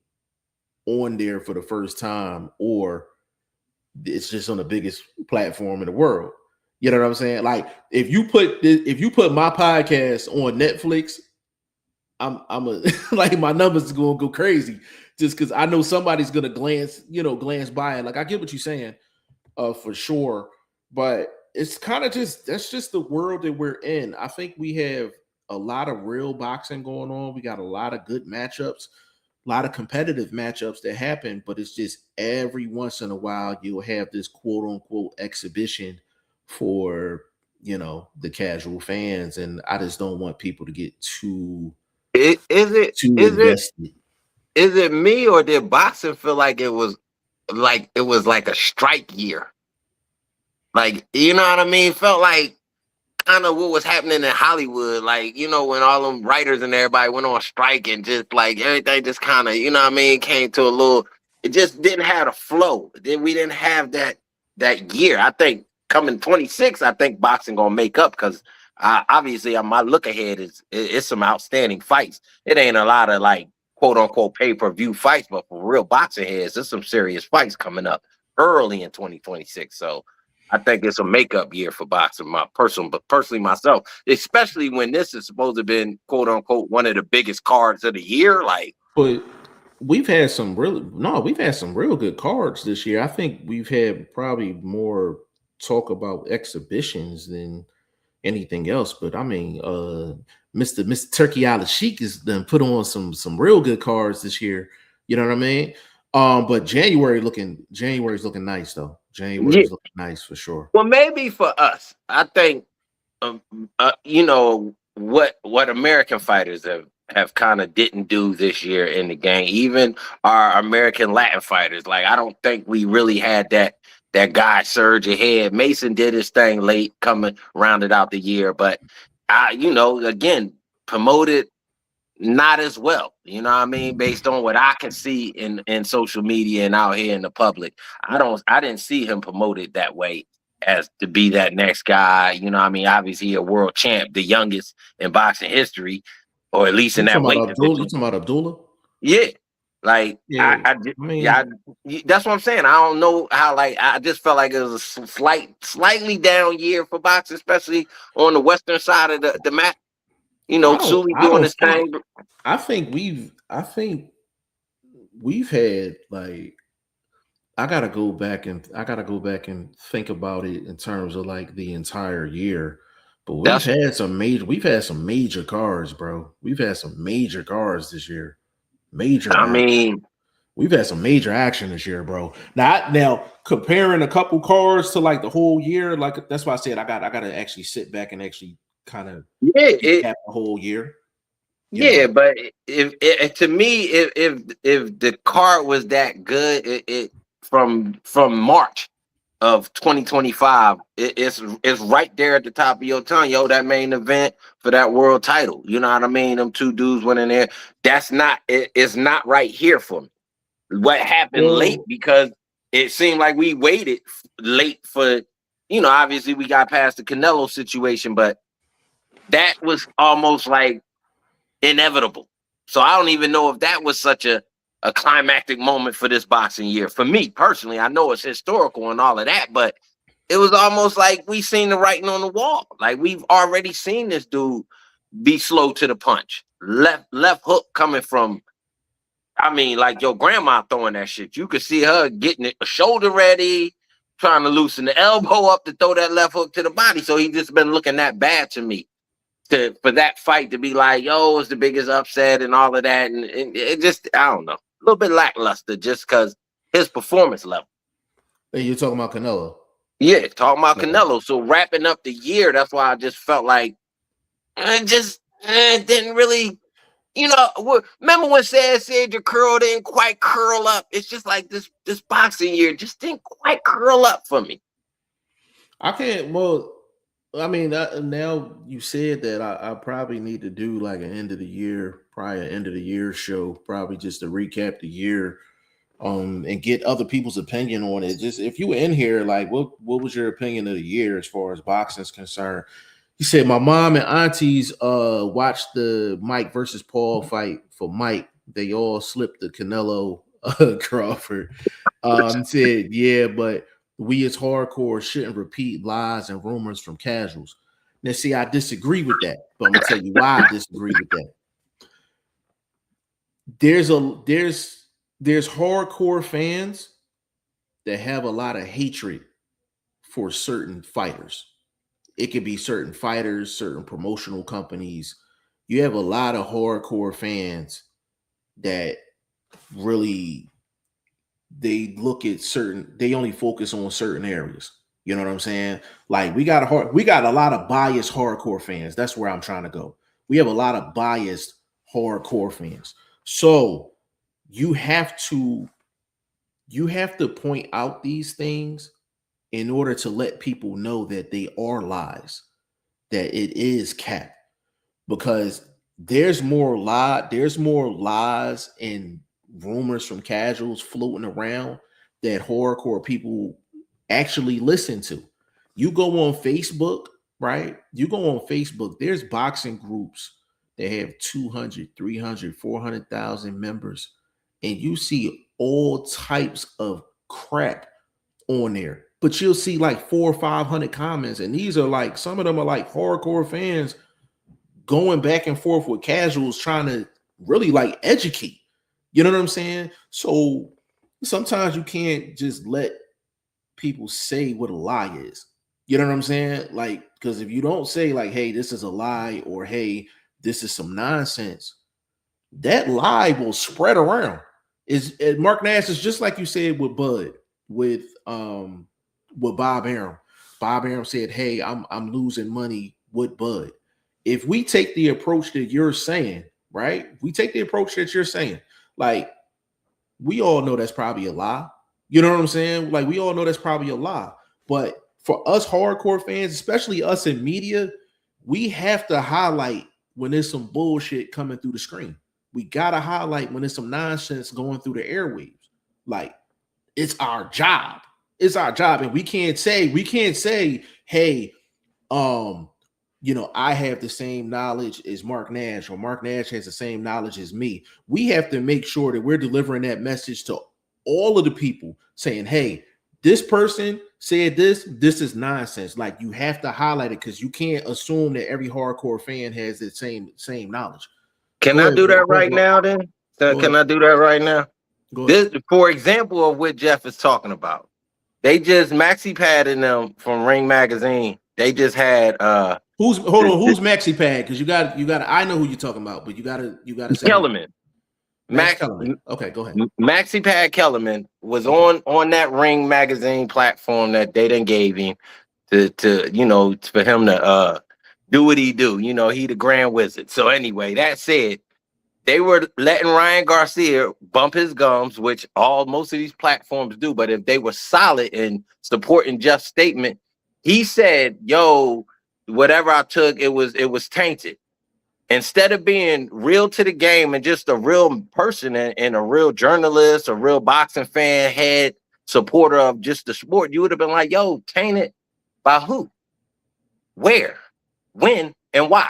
Speaker 5: on there for the first time, or it's just on the biggest platform in the world. You know what I'm saying? Like, if you put my podcast on Netflix, I'm like, my numbers is gonna go crazy just because I know somebody's gonna glance by it. Like, I get what you're saying, for sure, but it's kind of that's just the world that we're in. I think we have a lot of real boxing going on. We got a lot of good matchups, a lot of competitive matchups that happen, but it's just every once in a while you'll have this quote unquote exhibition for, the casual fans, and I just don't want people to get too invested.
Speaker 4: Is it me, or did boxing feel like it was like a strike year? Like, you know what I mean? Felt like kind of what was happening in Hollywood, like, when all them writers and everybody went on strike, and just like everything just kind of, came to a little. It just didn't have a flow. Then we didn't have that year. I think coming 26, I think boxing gonna make up, because obviously my look ahead is some outstanding fights. It ain't a lot of like quote unquote pay-per-view fights, but for real boxing heads, there's some serious fights coming up early in 2026. So I think it's a makeup year for boxing, personally myself, especially when this is supposed to have been quote unquote one of the biggest cards of the year. Like,
Speaker 5: but we've had some real good cards this year. I think we've had probably more talk about exhibitions than anything else. But I mean, Mr. Turkey Island Sheik has done put on some real good cards this year. You know what I mean? But January's looking nice though. January's looking nice for sure.
Speaker 4: Well, maybe for us, I think, what American fighters have kind of didn't do this year in the game. Even our American Latin fighters, like, I don't think we really had that guy surge ahead. Mason did his thing late, rounded out the year, but again, promoted not as well, you know what I mean? Based on what I can see in social media and out here in the public, I didn't see him promoted that way as to be that next guy. You know what I mean? Obviously a world champ, the youngest in boxing history, or at least in that weight.
Speaker 5: You talking about Abdullah?
Speaker 4: Yeah. Like, yeah, that's what I'm saying. I don't know how, like, I just felt like it was a slightly down year for boxing, especially on the western side of the map. Sully doing his thing.
Speaker 5: I think we've had, like,
Speaker 2: I gotta go back and think about it in terms of like the entire year. But
Speaker 4: That's
Speaker 2: we've had some major cards, bro. We've had some major cards this year. Major
Speaker 4: I
Speaker 2: action.
Speaker 4: mean,
Speaker 2: We've had some major action this year, bro. Now comparing a couple cards to like the whole year, like that's why I said I gotta actually sit back and actually kind of
Speaker 4: yeah,
Speaker 2: recap the whole year. You
Speaker 4: yeah,
Speaker 2: know?
Speaker 4: but if to me, if the card was that good, it from March of 2025, it's right there at the top of your tongue, yo. That main event for that world title, you know what I mean? Them two dudes went in there. That's not it's not right here for me. What happened late, because it seemed like we waited late for, obviously we got past the Canelo situation, but that was almost like inevitable. So I don't even know if that was such a climactic moment for this boxing year. For me personally, I know it's historical and all of that, but it was almost like we seen the writing on the wall. Like we've already seen this dude be slow to the punch. Left hook coming from, I mean, like your grandma throwing that shit. You could see her getting it, a shoulder ready, trying to loosen the elbow up to throw that left hook to the body. So he just been looking that bad to me for that fight to be like, yo, it's the biggest upset and all of that. And it just, I don't know, a little bit lackluster just because his performance level.
Speaker 2: Hey, you're talking about Canelo?
Speaker 4: Yeah, talking about Canelo. So wrapping up the year, that's why I just felt like it didn't really. Remember when said your curl didn't quite curl up? It's just like this boxing year just didn't quite curl up for me.
Speaker 2: I can't. Well, I mean, now you said that I probably need to do like an end of the year show, probably just to recap the year, and get other people's opinion on it. Just if you were in here, like, what was your opinion of the year as far as boxing is concerned? He said my mom and aunties watched the Mike versus Paul fight for Mike. They all slipped the Canelo Crawford. Said, yeah, but we as hardcore shouldn't repeat lies and rumors from casuals. Now, see, I disagree with that, but I'm gonna tell you why I disagree with that. There's hardcore fans that have a lot of hatred for certain fighters. It could be certain fighters, certain promotional companies. You have a lot of hardcore fans that really they only focus on certain areas. You know what I'm saying? Like we got a lot of biased hardcore fans. That's where I'm trying to go. We have a lot of biased hardcore fans. So you have to point out these things in order to let people know that they are lies, that it is cap, because there's more lies and rumors from casuals floating around that hardcore people actually listen to. You go on Facebook, right? You go on Facebook, there's boxing groups that have 200, 300, 400,000 members, and you see all types of crap on there. But you'll see like 400 or 500 comments, and these are like, some of them are like hardcore fans going back and forth with casuals trying to really like educate. You know what I'm saying? So sometimes you can't just let people say what a lie is. You know what I'm saying? Like, because if you don't say like, hey, this is a lie, or hey, this is some nonsense, that lie will spread around. Mark Nash is just like you said with Bud, with Bob Arum. Bob Arum said, hey, I'm losing money with Bud. If we take the approach that you're saying, right? We take the approach that you're saying, like, we all know that's probably a lie. You know what I'm saying? Like, we all know that's probably a lie. But for us hardcore fans, especially us in media, we have to highlight when there's some bullshit coming through the screen. We got to highlight when there's some nonsense going through the airwaves. Like, it's our job. It's our job. And we can't say, hey, I have the same knowledge as Mark Nash, or Mark Nash has the same knowledge as me. We have to make sure that we're delivering that message to all of the people, saying, hey, this person said this is nonsense. Like, you have to highlight it, because you can't assume that every hardcore fan has the same knowledge.
Speaker 4: Can I do that right now then? Can I do that right now? This, for example, of what Jeff is talking about. They just Maxi Pad in them from Ring Magazine. They just had
Speaker 5: who's Maxi Pad? Because you got I know who you're talking about, but you gotta say
Speaker 4: Kellerman.
Speaker 5: Kellerman. Okay, go ahead.
Speaker 4: Maxi Pad Kellerman was on that Ring Magazine platform that they done gave him to for him to do what he do. You know, he the Grand Wizard. So anyway, that said, they were letting Ryan Garcia bump his gums, which most of these platforms do. But if they were solid in supporting Jeff's statement, he said, "Yo, whatever I took, it was tainted." Instead of being real to the game and just a real person and a real journalist, a real boxing fan, head supporter of just the sport, you would have been like, "Yo, tainted by who, where, when, and why?"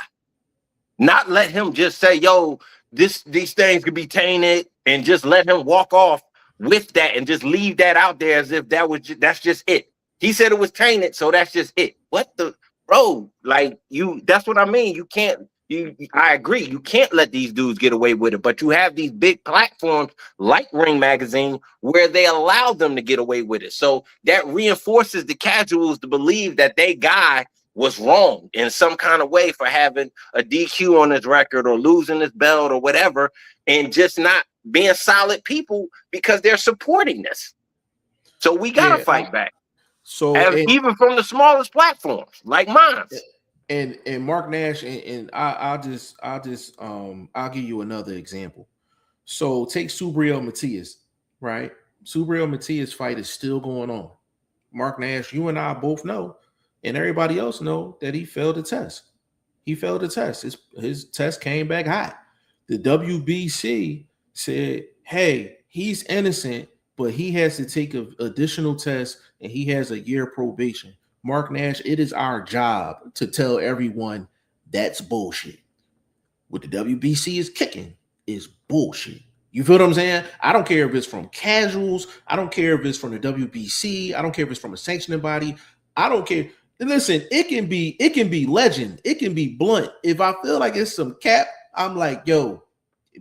Speaker 4: Not let him just say, "Yo, these things could be tainted," and just let him walk off with that and just leave that out there as if that's just it. He said it was tainted, so that's just it. What the bro? Like that's what I mean. You can't. I agree. You can't let these dudes get away with it, but you have these big platforms like Ring Magazine where they allow them to get away with it. So that reinforces the casuals to believe that they guy was wrong in some kind of way for having a DQ on his record or losing his belt or whatever, and just not being solid people because they're supporting this. So we gotta fight back. So even from the smallest platforms like mine.
Speaker 5: And Mark Nash and I'll give you another example. So take Subriel Matias, right? Subriel Matias fight is still going on. Mark Nash, you and I both know, and everybody else know that he failed the test. He failed the test. His test came back hot. The WBC said, "Hey, he's innocent, but he has to take an additional test, and he has a year probation." Mark Nash, it is our job to tell everyone that's bullshit. What the WBC is kicking is bullshit. You feel what I'm saying? I don't care if it's from casuals. I don't care if it's from the WBC. I don't care if it's from a sanctioning body. I don't care. Listen, it can be legend. It can be blunt. If I feel like it's some cap, I'm like, yo,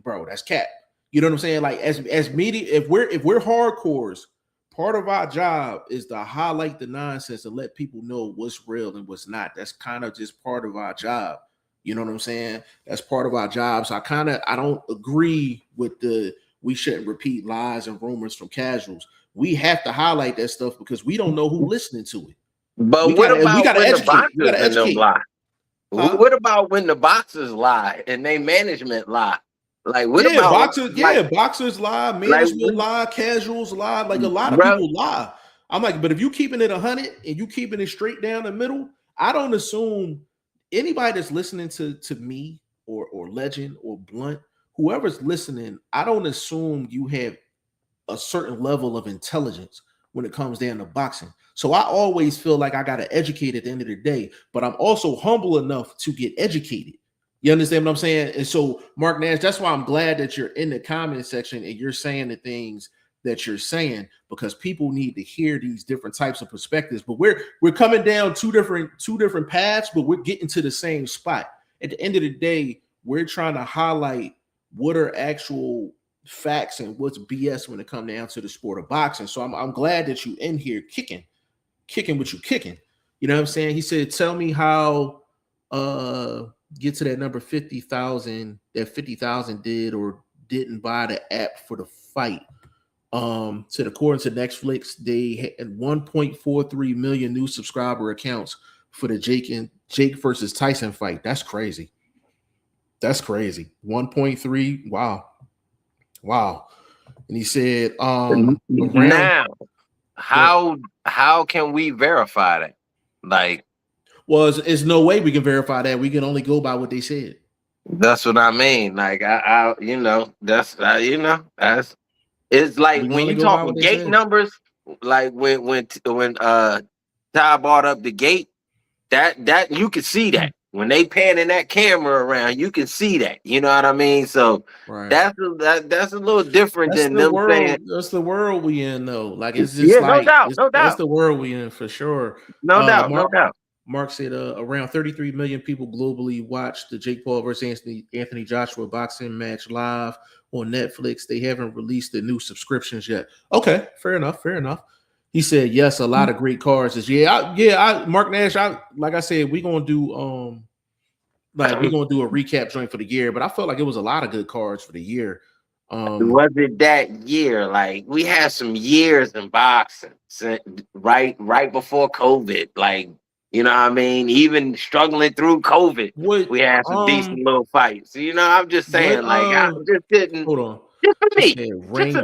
Speaker 5: bro, that's cap. You know what I'm saying? Like as media, if we're hardcores, part of our job is to highlight the nonsense and let people know what's real and what's not. That's kind of just part of our job. You know what I'm saying? That's part of our job. So I don't agree with we shouldn't repeat lies and rumors from casuals. We have to highlight that stuff because we don't know who's listening to it.
Speaker 4: But what about when the boxers and them lie? What about when the boxers lie and they management lie? Like what about
Speaker 5: boxers lie, management lie, casuals lie, like a lot of people lie. I'm like, but if you keeping it 100 and you keeping it straight down the middle, I don't assume anybody that's listening to me or Legend or Blunt, whoever's listening, I don't assume you have a certain level of intelligence when it comes down to boxing. So I always feel like I got to educate at the end of the day, but I'm also humble enough to get educated. You understand what I'm saying? And so, Mark Nash, that's why I'm glad that you're in the comment section and you're saying the things that you're saying, because people need to hear these different types of perspectives. But we're coming down two different paths, but we're getting to the same spot. At the end of the day, we're trying to highlight what are actual facts and what's BS when it comes down to the sport of boxing. So I'm glad that you in here kicking what you kicking. You know what I'm saying? He said, "Tell me how get to that number 50,000 that 50,000 did or didn't buy the app for the fight." According to Netflix, they had 1.43 million new subscriber accounts for the Jake versus Tyson fight. That's crazy. 1.3. Wow. And he said,
Speaker 4: now how can we verify that? Like,
Speaker 5: well, there's no way we can verify that. We can only go by what they said.
Speaker 4: That's what I mean. Like that's it's like when you talk gate numbers, like when Ty brought up the gate, that you can see that when they panning that camera around, you can see that. You know what I mean? So that's a little different than them saying.
Speaker 5: That's the world we in, though. Like it's just no doubt.
Speaker 4: That's
Speaker 5: the world we in for sure.
Speaker 4: No doubt.
Speaker 5: Mark said around 33 million people globally watched the Jake Paul versus Anthony Joshua boxing match live on Netflix. They haven't released the new subscriptions yet. Okay, fair enough. He said, yes, a lot of great cards this year. Mark Nash, like I said, we're gonna do a recap joint for the year, but I felt like it was a lot of good cards for the year.
Speaker 4: Was it that year? Like, we had some years in boxing right before COVID. Like, you know what I mean? Even struggling through COVID, we had some decent little fights. You know, I'm just saying, I just didn't.
Speaker 5: Hold on.
Speaker 4: Just for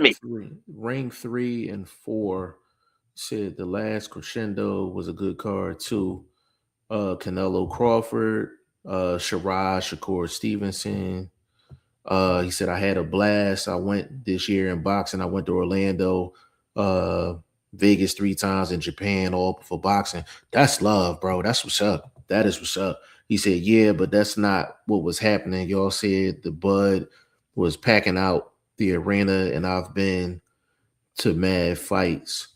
Speaker 4: me.
Speaker 5: Ring 3 and 4 said the last Crescendo was a good card too. Canelo Crawford, Shakur Stevenson. He said, I had a blast. I went this year in boxing. I went to Orlando, Vegas 3 times, in Japan, all for boxing. That's love, bro. That's what's up. That is what's up. He said, yeah, but that's not what was happening. Y'all said the Bud was packing out the arena, and I've been to mad fights.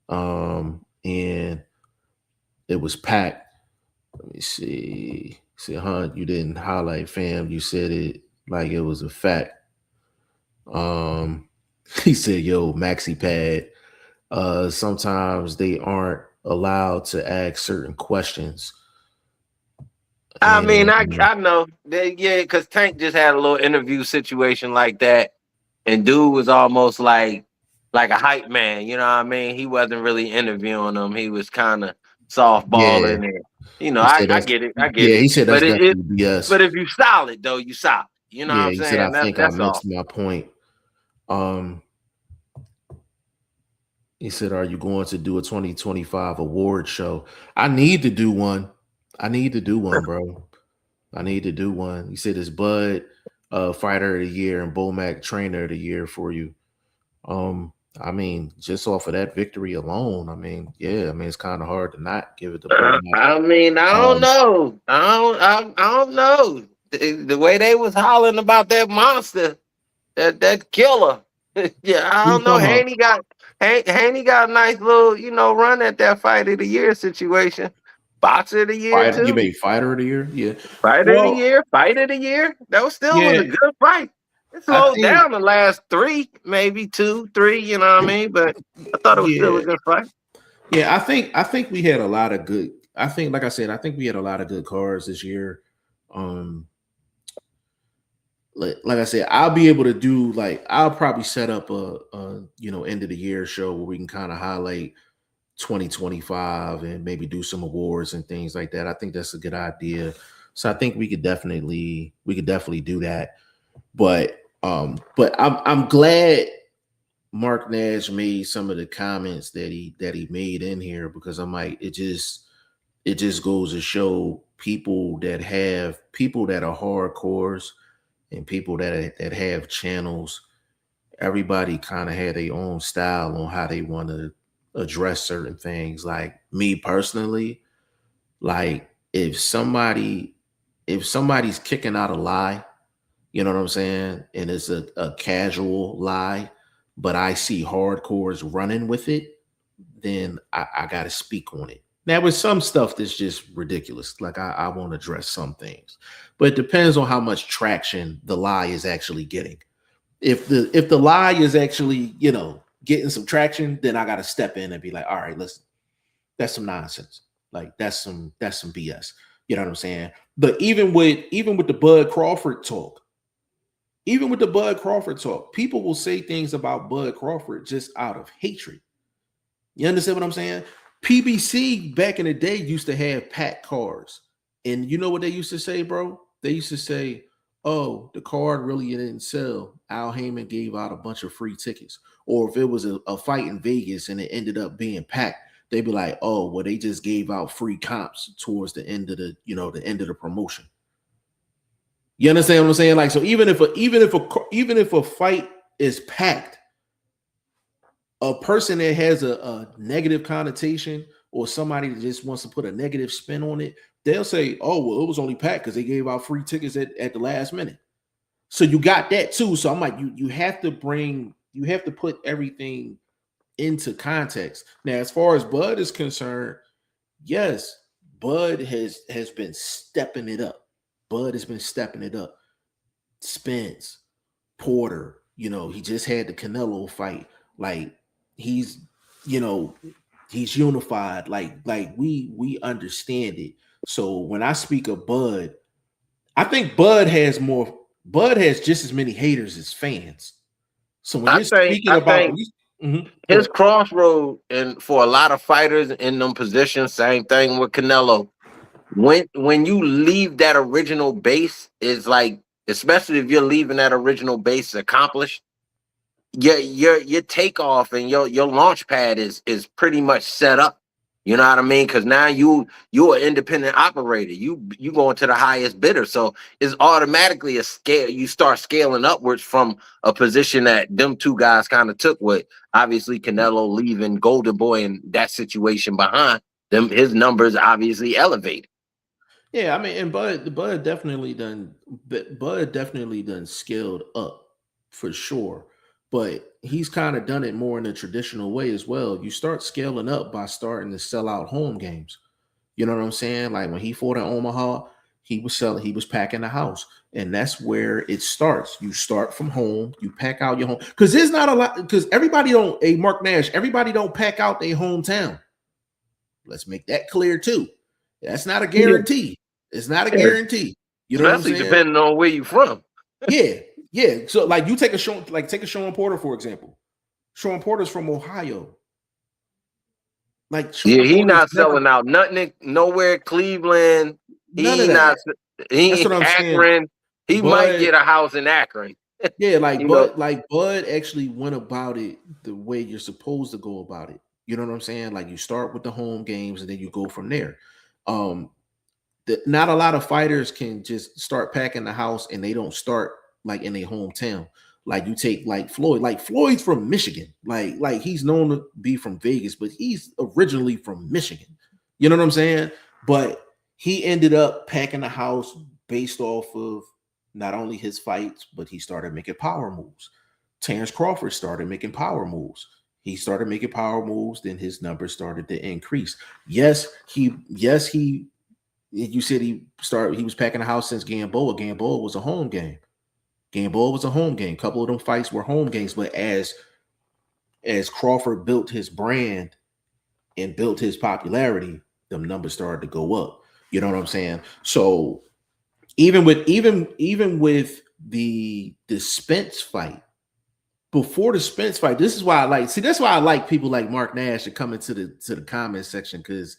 Speaker 5: And it was packed. Let me see. He said, Hunt, you didn't highlight, fam. You said it like it was a fact. He said, yo, Maxi Pad, sometimes they aren't allowed to ask certain questions.
Speaker 4: I mean, I know. Yeah, because Tank just had a little interview situation like that, and dude was almost like a hype man, you know what I mean? He wasn't really interviewing him. He was kind of softballing it. You know, I get it.
Speaker 5: Yeah, he said that's definitely BS.
Speaker 4: But if you solid, though, you solid. You know what I'm saying?
Speaker 5: He said, I think I missed my point. He said, are you going to do a 2025 award show? I need to do one. Bro. I need to do one. He said, it's Bud Fighter of the Year and Bomac Trainer of the Year for you. I mean, just off of that victory alone, it's kind of hard to not give it to Bomac.
Speaker 4: I don't know. I don't know. The way they was hollering about that monster, that killer. Yeah, I don't know. Haney got a nice little, run at that Fight of the Year situation. Boxer of the Year too.
Speaker 5: You made Fighter of the Year? Yeah.
Speaker 4: Fight of the Year. That was still was a good fight. It slowed down the last 3, maybe 2, 3, you know what I mean? But I thought it was still a good fight.
Speaker 5: Yeah, I think we had a lot of good. Like I said, I think we had a lot of good cards this year. Like I said, I'll be able to do I'll probably set up a end of the year show where we can kind of highlight 2025 and maybe do some awards and things like that. I think that's a good idea. So I think we could definitely do that. But I'm glad Mark Nash made some of the comments that he made in here, because I'm like, it just goes to show people that are hardcores and people that have channels, everybody kind of had their own style on how they want to address certain things. Like me personally, like if somebody's kicking out a lie, you know what I'm saying, and it's a casual lie, but I see hardcores running with it, then I got to speak on it. Now, with some stuff that's just ridiculous, like I won't address some things, but it depends on how much traction the lie is actually getting. If the lie is actually, getting some traction, then I got to step in and be like, all right, listen, that's some nonsense. Like that's some BS. You know what I'm saying? But even with the Bud Crawford talk, people will say things about Bud Crawford just out of hatred. You understand what I'm saying? PBC back in the day used to have packed cards. And you know what they used to say, bro? They used to say, oh, the card really didn't sell. Al Heyman gave out a bunch of free tickets. Or if it was a fight in Vegas and it ended up being packed, they'd be like, oh, well, they just gave out free comps towards the end of the end of the promotion. You understand what I'm saying? Like, so even if a fight is packed, a person that has a negative connotation or somebody that just wants to put a negative spin on it, they'll say, oh, well, it was only packed because they gave out free tickets at the last minute. So you got that too. So I'm like, you have to put everything into context. Now, as far as Bud is concerned, yes,
Speaker 2: Bud has been stepping it up. Bud has been stepping it up. Spence, Porter, he just had the Canelo fight. Like he's, he's unified. Like we understand it. So when I speak of Bud, I think Bud has just as many haters as fans. So when you're speaking about
Speaker 4: his crossroad, and for a lot of fighters in them positions, same thing with Canelo. When you leave that original base, is like, especially if you're leaving that original base accomplished, your takeoff and your launch pad is pretty much set up. You know what I mean? Because now you're an independent operator. You going to the highest bidder, so it's automatically a scale. You start scaling upwards from a position that them two guys kind of took. With obviously Canelo leaving Golden Boy in that situation behind them, his numbers obviously elevated.
Speaker 2: Yeah, I mean, and Bud definitely done scaled up for sure. But he's kind of done it more in a traditional way as well. You start scaling up by starting to sell out home games. You know what I'm saying? Like when he fought in Omaha, he was packing the house. And that's where it starts. You start from home, you pack out your home. Because there's not a lot, because Mark Nash, everybody don't pack out their hometown. Let's make that clear too. That's not a guarantee. It's not a guarantee. You know
Speaker 4: Especially what I'm saying? Depending on where you're from.
Speaker 2: Yeah. So like you take a Sean Porter, for example. Sean Porter's from Ohio. Like
Speaker 4: he's not selling out nothing nowhere. Cleveland. He's not. He ain't Akron. He might get a house in Akron.
Speaker 2: Yeah, Bud actually went about it the way you're supposed to go about it. You know what I'm saying? Like you start with the home games and then you go from there. Not a lot of fighters can just start packing the house and they don't start like in their hometown. Like you take like Floyd's from Michigan. Like he's known to be from Vegas, but he's originally from Michigan. You know what I'm saying? But he ended up packing the house based off of not only his fights, but he started making power moves. Terrence Crawford started making power moves. He started making power moves, then his numbers started to increase. You said he was packing the house since Gamboa. Gamboa was a home game. A couple of them fights were home games, but as Crawford built his brand and built his popularity, them numbers started to go up. You know what I'm saying? So even with the Spence fight, before the Spence fight, this is why that's why I like people like Mark Nash to come into the comment section, because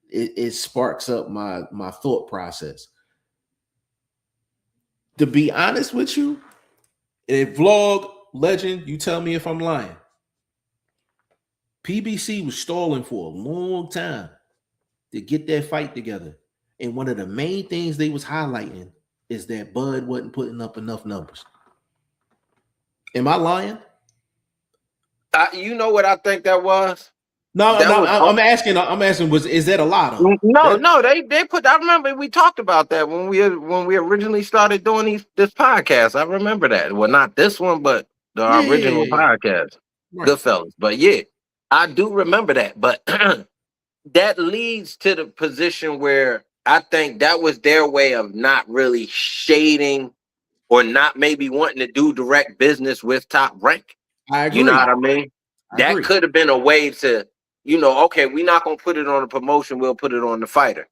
Speaker 2: it sparks up my thought process. To be honest with you, a vlog legend, you tell me if I'm lying. PBC was stalling for a long time to get that fight together. And one of the main things they was highlighting is that Bud wasn't putting up enough numbers. Am I lying?
Speaker 4: You know what I think that was?
Speaker 2: No, I'm asking. Is that a lot of?
Speaker 4: No. They put. I remember we talked about that when we originally started doing this podcast. I remember that. Well, not this one, but the original podcast, right. Goodfellas. But yeah, I do remember that. But that leads to the position where I think that was their way of not really shading or not maybe wanting to do direct business with Top Rank.
Speaker 2: I agree.
Speaker 4: You know what I mean? That could have been a way to. Okay, we're not going to put it on a promotion. We'll put it on the fighter.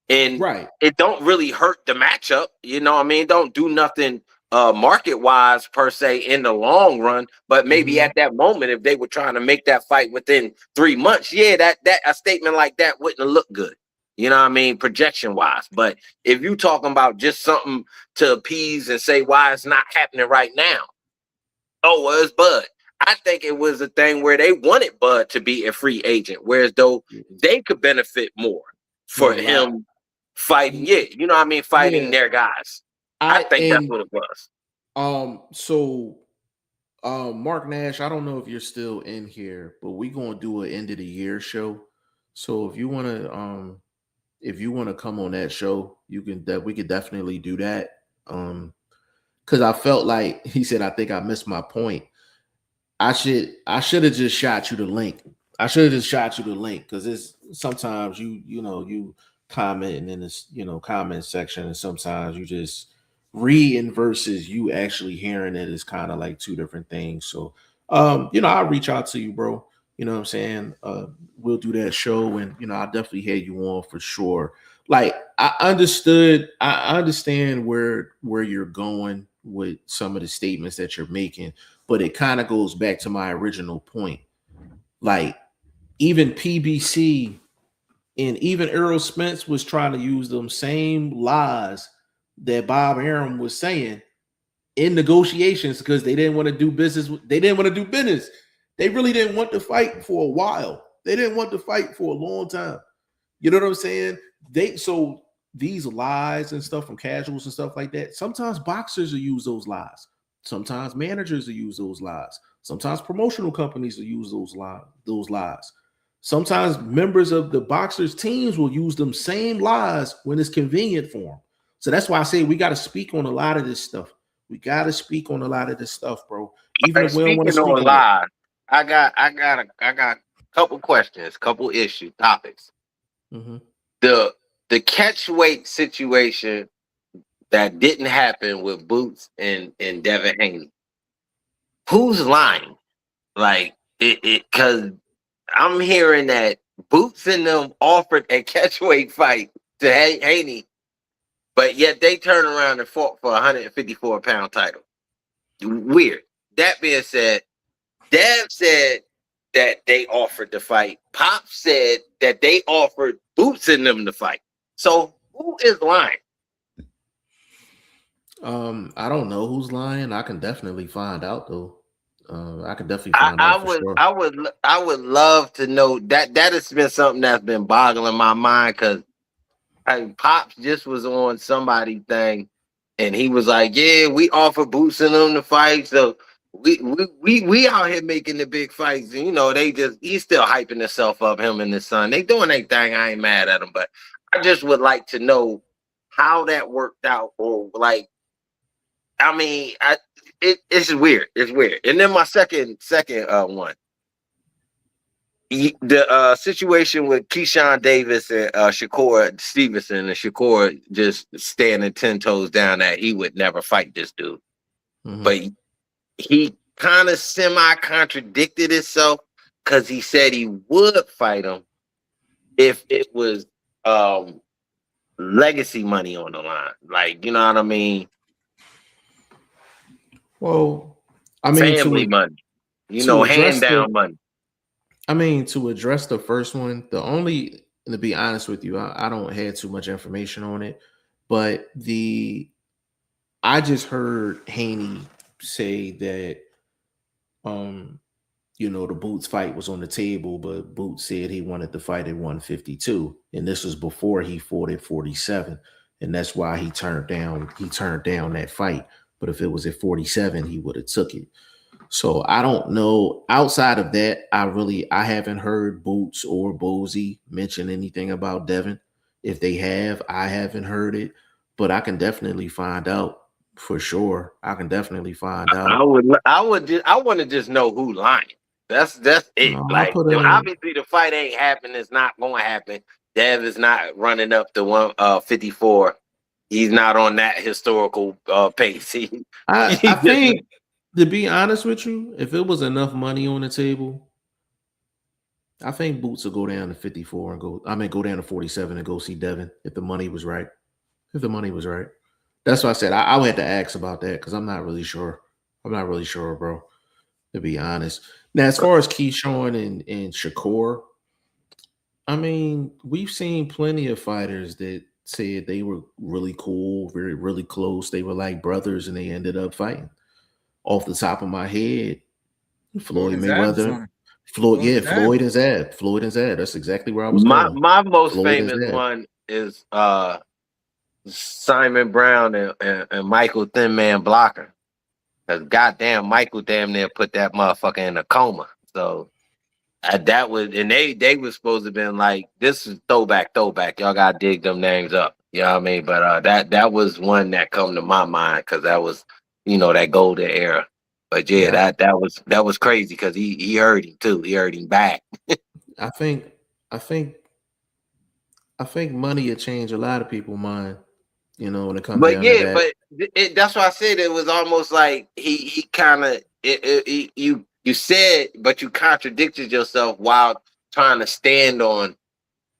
Speaker 4: And it don't really hurt the matchup. You know what I mean? Don't do nothing market-wise per se in the long run. But maybe at that moment, if they were trying to make that fight within 3 months, that a statement like that wouldn't look good. You know what I mean? Projection-wise. But if you talking about just something to appease and say why it's not happening right now. Oh, well, it's Bud. I think it was a thing where they wanted Bud to be a free agent, whereas though they could benefit more for him fighting. Yeah, you know what I mean? Fighting their guys. I think that's what it was.
Speaker 2: So Mark Nash, I don't know if you're still in here, but we're gonna do an end of the year show. So if you wanna come on that show, we could definitely do that. Because I felt like he said, I think I missed my point. I should have just shot you the link. Because it's sometimes you
Speaker 5: commenting in this, comment section, and sometimes you just reading versus you actually hearing it is kind of like two different things. So, I'll reach out to you, bro. You know what I'm saying? We'll do that show, and I'll definitely have you on for sure. Like I understand where you're going with some of the statements that you're making, but it kind of goes back to my original point. Like even PBC and even Errol Spence was trying to use them same lies that Bob Arum was saying in negotiations because they didn't want to do business. They didn't want to do business. They really didn't want to fight for a while. They didn't want to fight for a long time. You know what I'm saying? So these lies and stuff from casuals and stuff like that, sometimes boxers will use those lies. Sometimes managers will use those lies. Sometimes promotional companies will use those lies. Sometimes members of the boxers' teams will use them same lies when it's convenient for them. So that's why I say we got to speak on a lot of this stuff. We got to speak on a lot of this stuff, bro. Even if we don't want to speak on
Speaker 4: lies, I got a couple questions, couple topics.
Speaker 5: Mm-hmm.
Speaker 4: The catch weight situation that didn't happen with Boots and Devin Haney. Who's lying? Like it because I'm hearing that Boots and them offered a catchweight fight to Haney, but yet they turned around and fought for a 154-pound title. Weird. That being said, Dev said that they offered the fight. Pop said that they offered Boots and them to fight. So who is lying?
Speaker 5: I don't know who's lying. I can definitely find out though. I can definitely find out. Sure.
Speaker 4: I would love to know that. That has been something that's been boggling my mind because Pops just was on somebody thing, and he was like, "Yeah, we offer Boots and them to fight, so we out here making the big fights." And, he's still hyping himself up. Him and his son, they doing their thing. I ain't mad at him, but I just would like to know how that worked out, or like, I mean, it's weird. It's weird. And then my second one, the situation with Keyshawn Davis and Shakur Stevenson, and Shakur just standing 10 toes down that he would never fight this dude.
Speaker 5: Mm-hmm.
Speaker 4: But he kind of semi-contradicted himself because he said he would fight him if it was legacy money on the line. Like, you know what I mean?
Speaker 5: Well, I mean,
Speaker 4: family money, hand down money.
Speaker 5: I mean, to address the first one, to be honest with you, I don't have too much information on it, but I just heard Haney say that, the Boots fight was on the table, but Boots said he wanted to fight at 152, and this was before he fought at 47, and that's why he turned down that fight. But if it was at 47, he would have took it. So I don't know. Outside of that, I haven't heard Boots or Bozy mention anything about Devin. If they have, I haven't heard it, but I can definitely find out for sure. I can definitely find out.
Speaker 4: I want to just know who lying. That's it. No, like obviously the fight ain't happening. It's not going to happen. Dev is not running up to 154. He's not on that historical pace.
Speaker 5: I think, to be honest with you, if it was enough money on the table, I think Boots will go down to 54 and go down to 47 and go see Devin if the money was right. That's why I said I would have to ask about that because I'm not really sure. Bro, to be honest. Now, as far as Keyshawn and Shakur, I mean, we've seen plenty of fighters that said they were really cool, really close. They were like brothers, and they ended up fighting. Off the top of my head, Floyd Mayweather, Floyd and Zab. That's exactly where I was going.
Speaker 4: My most famous one is Simon Brown and Michael Thin Man Blocker. Because goddamn, Michael damn near put that motherfucker in a coma. So that was, and they was supposed to have been like, this is throwback. Y'all gotta dig them names up. You know what I mean? But that was one that come to my mind because that was, that golden era. But yeah. that was crazy because he heard him too. He heard him back.
Speaker 5: I think
Speaker 2: I think money will change a lot of people's mind. You know, when it comes
Speaker 4: But
Speaker 2: down to
Speaker 4: yeah,
Speaker 2: that.
Speaker 4: but that's why I said it was almost like he kind of you said, but you contradicted yourself while trying to stand on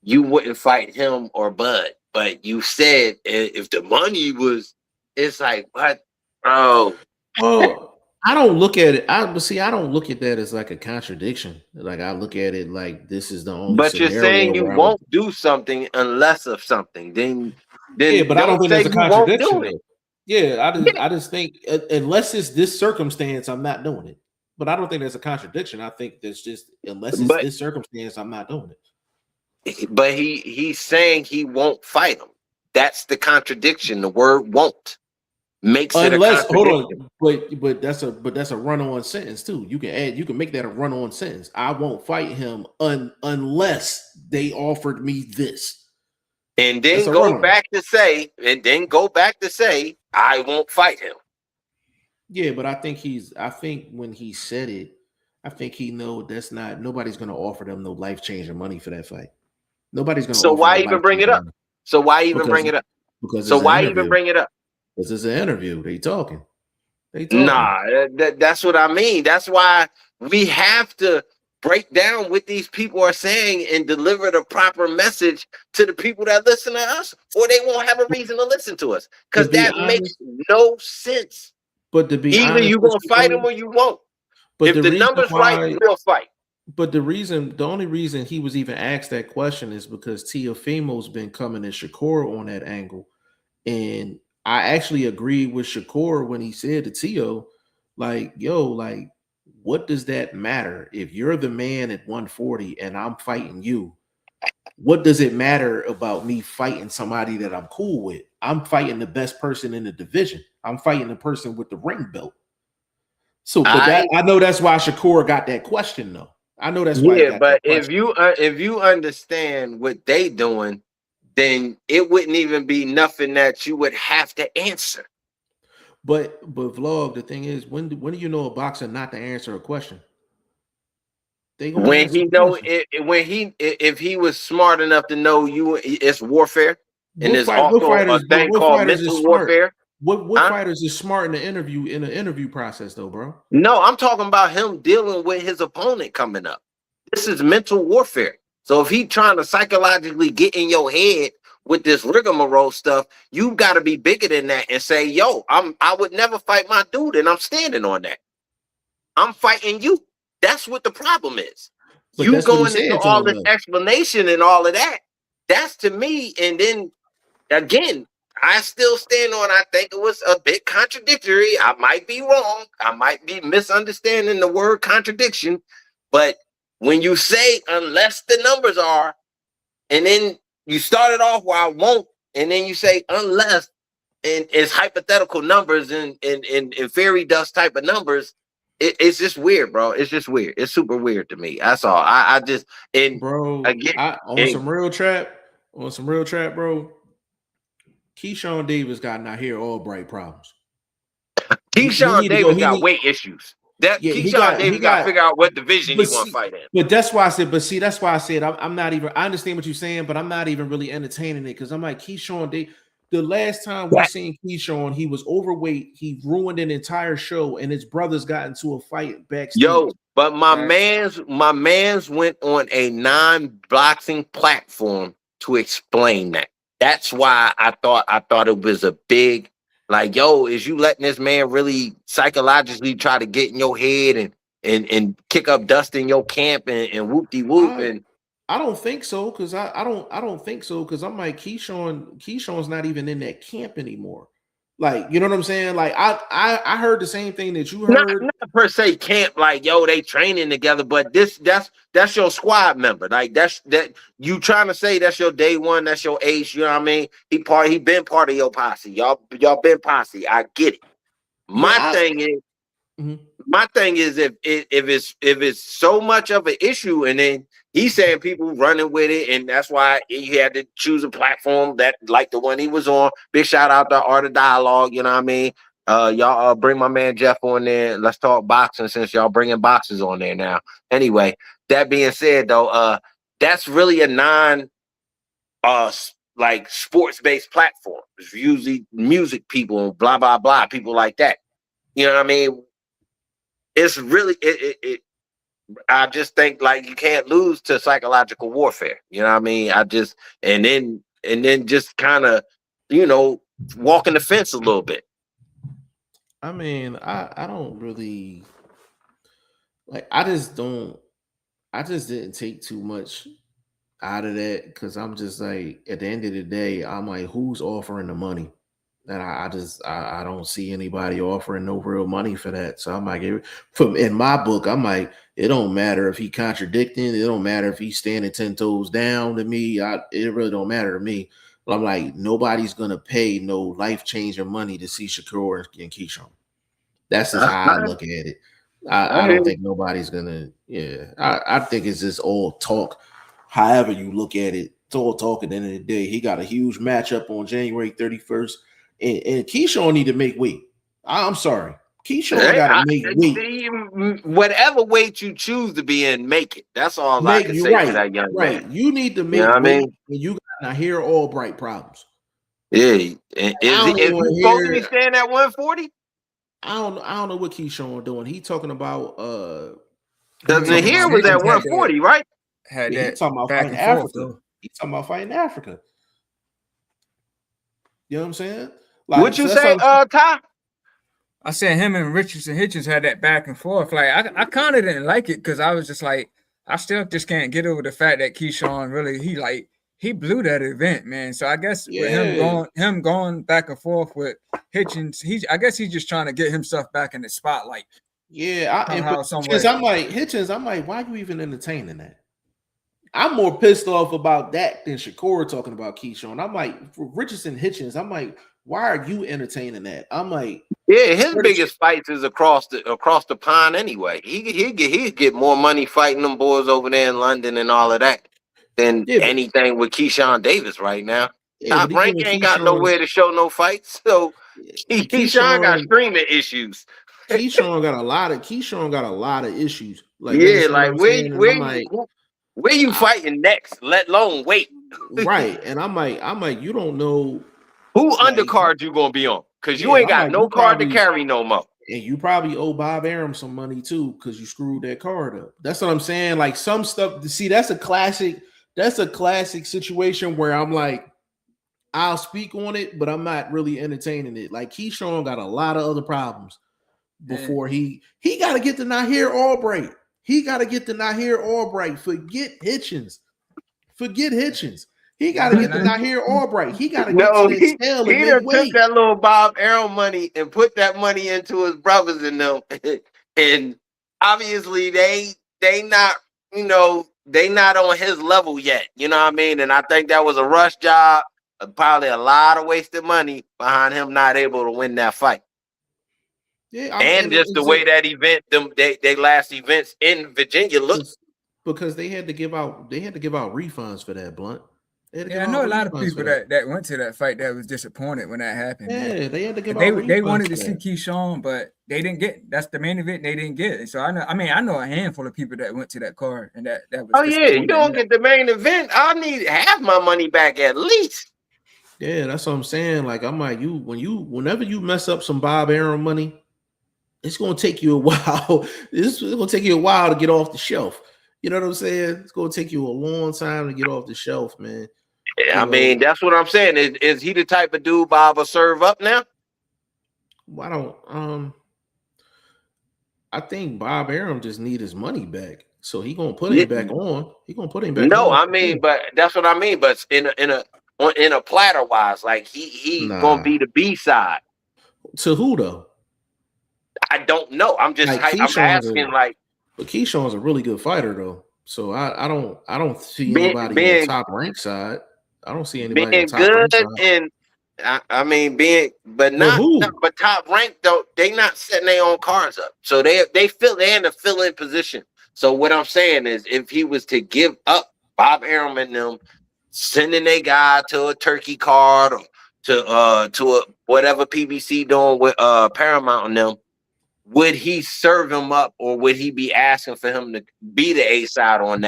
Speaker 4: you wouldn't fight him or Bud, but you said if the money was, it's like what, bro?
Speaker 2: Well, I don't look at it. I don't look at that as like a contradiction. Like I look at it like this is the only
Speaker 4: But you're
Speaker 2: scenario
Speaker 4: saying you
Speaker 2: where I would.
Speaker 4: won't do something unless of something. Then
Speaker 2: Yeah, but I don't
Speaker 4: don't
Speaker 2: think
Speaker 4: say
Speaker 2: there's a
Speaker 4: you won't
Speaker 2: contradiction
Speaker 4: do it.
Speaker 2: though. Yeah, I just think unless it's this circumstance, I'm not doing it. But I don't think there's a contradiction. I think there's just unless it's
Speaker 4: But
Speaker 2: this circumstance, I'm not doing it.
Speaker 4: he's saying he won't fight him. That's the contradiction. The word "won't" makes it a
Speaker 2: Unless hold
Speaker 4: contradiction.
Speaker 2: on, but that's a run-on sentence too. You can make that a run-on sentence. I won't fight him unless they offered me this.
Speaker 4: And
Speaker 2: That's
Speaker 4: then
Speaker 2: a
Speaker 4: go
Speaker 2: run-on.
Speaker 4: back to say, I won't fight him.
Speaker 2: Yeah, but I think when he said it, I think he know that's not nobody's gonna offer them no life-changing money for that fight. Nobody's gonna
Speaker 4: So
Speaker 2: offer
Speaker 4: why
Speaker 2: no
Speaker 4: even bring it
Speaker 2: life-changing
Speaker 4: up?
Speaker 2: money
Speaker 4: So why even
Speaker 2: because
Speaker 4: bring it up?
Speaker 2: because
Speaker 4: So
Speaker 2: it's an
Speaker 4: why even
Speaker 2: interview.
Speaker 4: bring it up?
Speaker 2: This is an interview. They talking. They talking.
Speaker 4: Nah, that's what I mean. That's why we have to break down what these people are saying and deliver the proper message to the people that listen to us, or they won't have a reason to listen to us. Because
Speaker 2: To be
Speaker 4: that makes
Speaker 2: honest,
Speaker 4: no sense.
Speaker 2: but to be
Speaker 4: Either
Speaker 2: honest
Speaker 4: you're
Speaker 2: with
Speaker 4: gonna
Speaker 2: you,
Speaker 4: fight
Speaker 2: bro,
Speaker 4: them or you won't.
Speaker 2: but
Speaker 4: If
Speaker 2: the
Speaker 4: the
Speaker 2: reason
Speaker 4: numbers right,
Speaker 2: why,
Speaker 4: we'll fight.
Speaker 2: but the only reason he was even asked that question is because Teofimo's been coming at Shakur on that angle, and I actually agreed with Shakur when he said to Teo, like, yo, like, what does that matter if you're the man at 140 and I'm fighting you? What does it matter about me fighting somebody that I'm cool with? I'm fighting the best person in the division. I'm fighting the person with the ring belt. So, but that I know that's why Shakur got that question, though. I know that's why he
Speaker 4: Yeah,
Speaker 2: got that
Speaker 4: but
Speaker 2: question.
Speaker 4: if you understand what they doing, then it wouldn't even be nothing that you would have to answer.
Speaker 2: But vlog, the thing is, when do you know a boxer not to answer a question? They gonna
Speaker 4: When
Speaker 2: answer
Speaker 4: he
Speaker 2: the
Speaker 4: know
Speaker 2: question.
Speaker 4: it, if he was smart enough to know it's warfare, and there's also a thing
Speaker 2: What
Speaker 4: called
Speaker 2: fighters is
Speaker 4: mental
Speaker 2: smart?
Speaker 4: warfare.
Speaker 2: What
Speaker 4: Huh?
Speaker 2: fighters is smart in the interview process, though, bro?
Speaker 4: No, I'm talking about him dealing with his opponent coming up. This is mental warfare. So if he trying to psychologically get in your head with this rigmarole stuff, you got to be bigger than that and say, "Yo, I would never fight my dude, and I'm standing on that. I'm fighting you." That's what the problem is.
Speaker 2: But
Speaker 4: You
Speaker 2: that's what he
Speaker 4: going into
Speaker 2: said to
Speaker 4: all
Speaker 2: him,
Speaker 4: this
Speaker 2: though.
Speaker 4: explanation and all of that. That's to me. And then again, I still stand on. I think it was a bit contradictory. I might be wrong. I might be misunderstanding the word contradiction. But when you say unless the numbers are, and then you started off where I won't, and then you say unless, and it's hypothetical numbers and fairy dust type of numbers. It's just weird, bro. It's just weird. It's super weird to me. That's all. I just and
Speaker 2: Bro,
Speaker 4: again,
Speaker 2: on some real trap, bro. Keyshawn Davis got not here all bright problems. He
Speaker 4: Keyshawn
Speaker 2: need to go.
Speaker 4: Davis got weight issues. That
Speaker 2: Yeah,
Speaker 4: Keyshawn Davis got to figure out what division he want to fight in.
Speaker 2: But that's why I said. But see, that's why I said I'm not even. I understand what you're saying, but I'm not even really entertaining it because I'm like Keyshawn Davis. The last time we seen Keyshawn, he was overweight. He ruined an entire show, and his brothers got into a fight backstage.
Speaker 4: Yo, but my man's went on a non-boxing platform to explain that. That's why I thought it was a big, like, yo, is you letting this man really psychologically try to get in your head and kick up dust in your camp and whoop-de-whoop and
Speaker 2: I don't think so because I don't think so because I'm like Keyshawn's not even in that camp anymore. Like, you know what I'm saying? Like I heard the same thing that you heard.
Speaker 4: Not per se camp, like, yo, they training together, but that's your squad member. Like that you trying to say that's your day one, that's your ace, you know what I mean? He been part of your posse. Y'all been posse. I get it. My thing is if it's so much of an issue, and then he's saying people running with it, and that's why he had to choose a platform that like the one he was on. Big shout out to Art of Dialogue, you know what I mean? Y'all bring my man Jeff on there. Let's talk boxing since y'all bringing boxes on there now. Anyway, that being said, though, that's really a like sports-based platforms, usually music people, blah blah blah, people like that. You know what I mean? It's really it. I just think like you can't lose to psychological warfare. You know what I mean? And then just kind of, walking the fence a little bit.
Speaker 5: I mean, I don't really like. I just didn't take too much out of that because I'm just like, at the end of the day, I'm like, who's offering the money? And I don't see anybody offering no real money for that. So I'm like, in my book, I'm like, it don't matter if he contradicting, it don't matter if he's standing 10 toes down to me. It really don't matter to me. But I'm like, nobody's gonna pay no life-changing money to see Shakur and Keyshawn. That's just how I look at it. I don't think nobody's gonna. Yeah, I think it's just all talk. However you look at it, it's all talk. At the end of the day, he got a huge matchup on January 31st, and Keyshawn need to make weight. I'm sorry, Keyshawn got to make weight.
Speaker 4: Whatever weight you choose to be in, make it. That's all I can say to that young man.
Speaker 5: You need to make weight. I mean, and you got Nahir Albright problems.
Speaker 4: Yeah, is he supposed to be staying at 140?
Speaker 5: I don't know what Keyshawn doing. He talking about
Speaker 4: because Nahir was at 140, right?
Speaker 5: He's talking about fighting Africa. He's talking about fighting Africa. You know what I'm saying?
Speaker 4: Like, what you say, Ty?
Speaker 3: I said him and Richardson Hitchens had that back and forth. Like I kind of didn't like it because I was just like, I still just can't get over the fact that Keyshawn really he blew that event, man. So I guess with him going back and forth with Hitchens, I guess he's just trying to get himself back in the spotlight.
Speaker 5: Yeah, Hitchens, I'm like, why are you even entertaining that? I'm more pissed off about that than Shakur talking about Keyshawn. I'm like, for Richardson Hitchens, I'm like, why are you entertaining that? I'm like,
Speaker 4: yeah, his biggest fights is across the pond anyway. He'd get more money fighting them boys over there in London and all of that than anything with Keyshawn Davis right now. Top Rank ain't got nowhere to show no fights, so Keyshawn got streaming issues.
Speaker 5: Keyshawn got a lot of issues. Like,
Speaker 4: yeah, like where you fighting next, let alone wait.
Speaker 5: Right. And I'm like, you don't know
Speaker 4: who undercard you gonna be on, because you ain't got no card to carry no more.
Speaker 5: And you probably owe Bob Arum some money too, because you screwed that card up. That's what I'm saying. Like, some stuff, see, that's a classic situation where I'm like, I'll speak on it, but I'm not really entertaining it. Like, Keyshawn got a lot of other problems before he got to get to Nahir Albright. He got to get to Nahir Albright. Forget Hitchens. He got to get to Nahir Albright. He got to get to his tail.
Speaker 4: He done took that little Bob Arum money and put that money into his brothers and them. And obviously they not, they not on his level yet. You know what I mean? And I think that was a rush job. Probably a lot of wasted money behind him not able to win that fight. Yeah, and just the way that event, they last events in Virginia looked,
Speaker 5: because they had to give out refunds for that, Blunt.
Speaker 3: Yeah, I know a lot of people that went to that fight that was disappointed when that happened.
Speaker 5: Yeah, they had to give
Speaker 3: out. They wanted to see Keyshawn, but they didn't get. That's the main event. They didn't get it. So I know a handful of people that went to that card, and that was.
Speaker 4: Oh yeah, you don't get the main event. I need half my money back at least.
Speaker 5: Yeah, that's what I'm saying. Like, I'm like, whenever you mess up some Bob Arum money, it's gonna take you a while. It's gonna take you a while to get off the shelf. You know what I'm saying? It's gonna take you a long time to get off the shelf, man.
Speaker 4: Yeah, I mean, that's what I'm saying. Is he the type of dude Bob will serve up now?
Speaker 5: Why don't I think Bob Arum just need his money back, so he gonna put him back on. He gonna put him back.
Speaker 4: No, I mean, but that's what I mean. But in a platter wise, like he gonna be the B-side.
Speaker 5: To who though?
Speaker 4: I don't know. I'm just I'm asking.
Speaker 5: But Keyshawn's a really good fighter though, so I don't see anybody on top rank side. I don't see anybody
Speaker 4: being
Speaker 5: on top rank side.
Speaker 4: And I mean but top rank though, they not setting their own cards up, so they're in a fill-in position. So what I'm saying is, if he was to give up Bob Arum and them, sending a guy to a Turkey card or to a whatever PBC doing with Paramount and them, would he serve him up, or would he be asking for him to be the A side on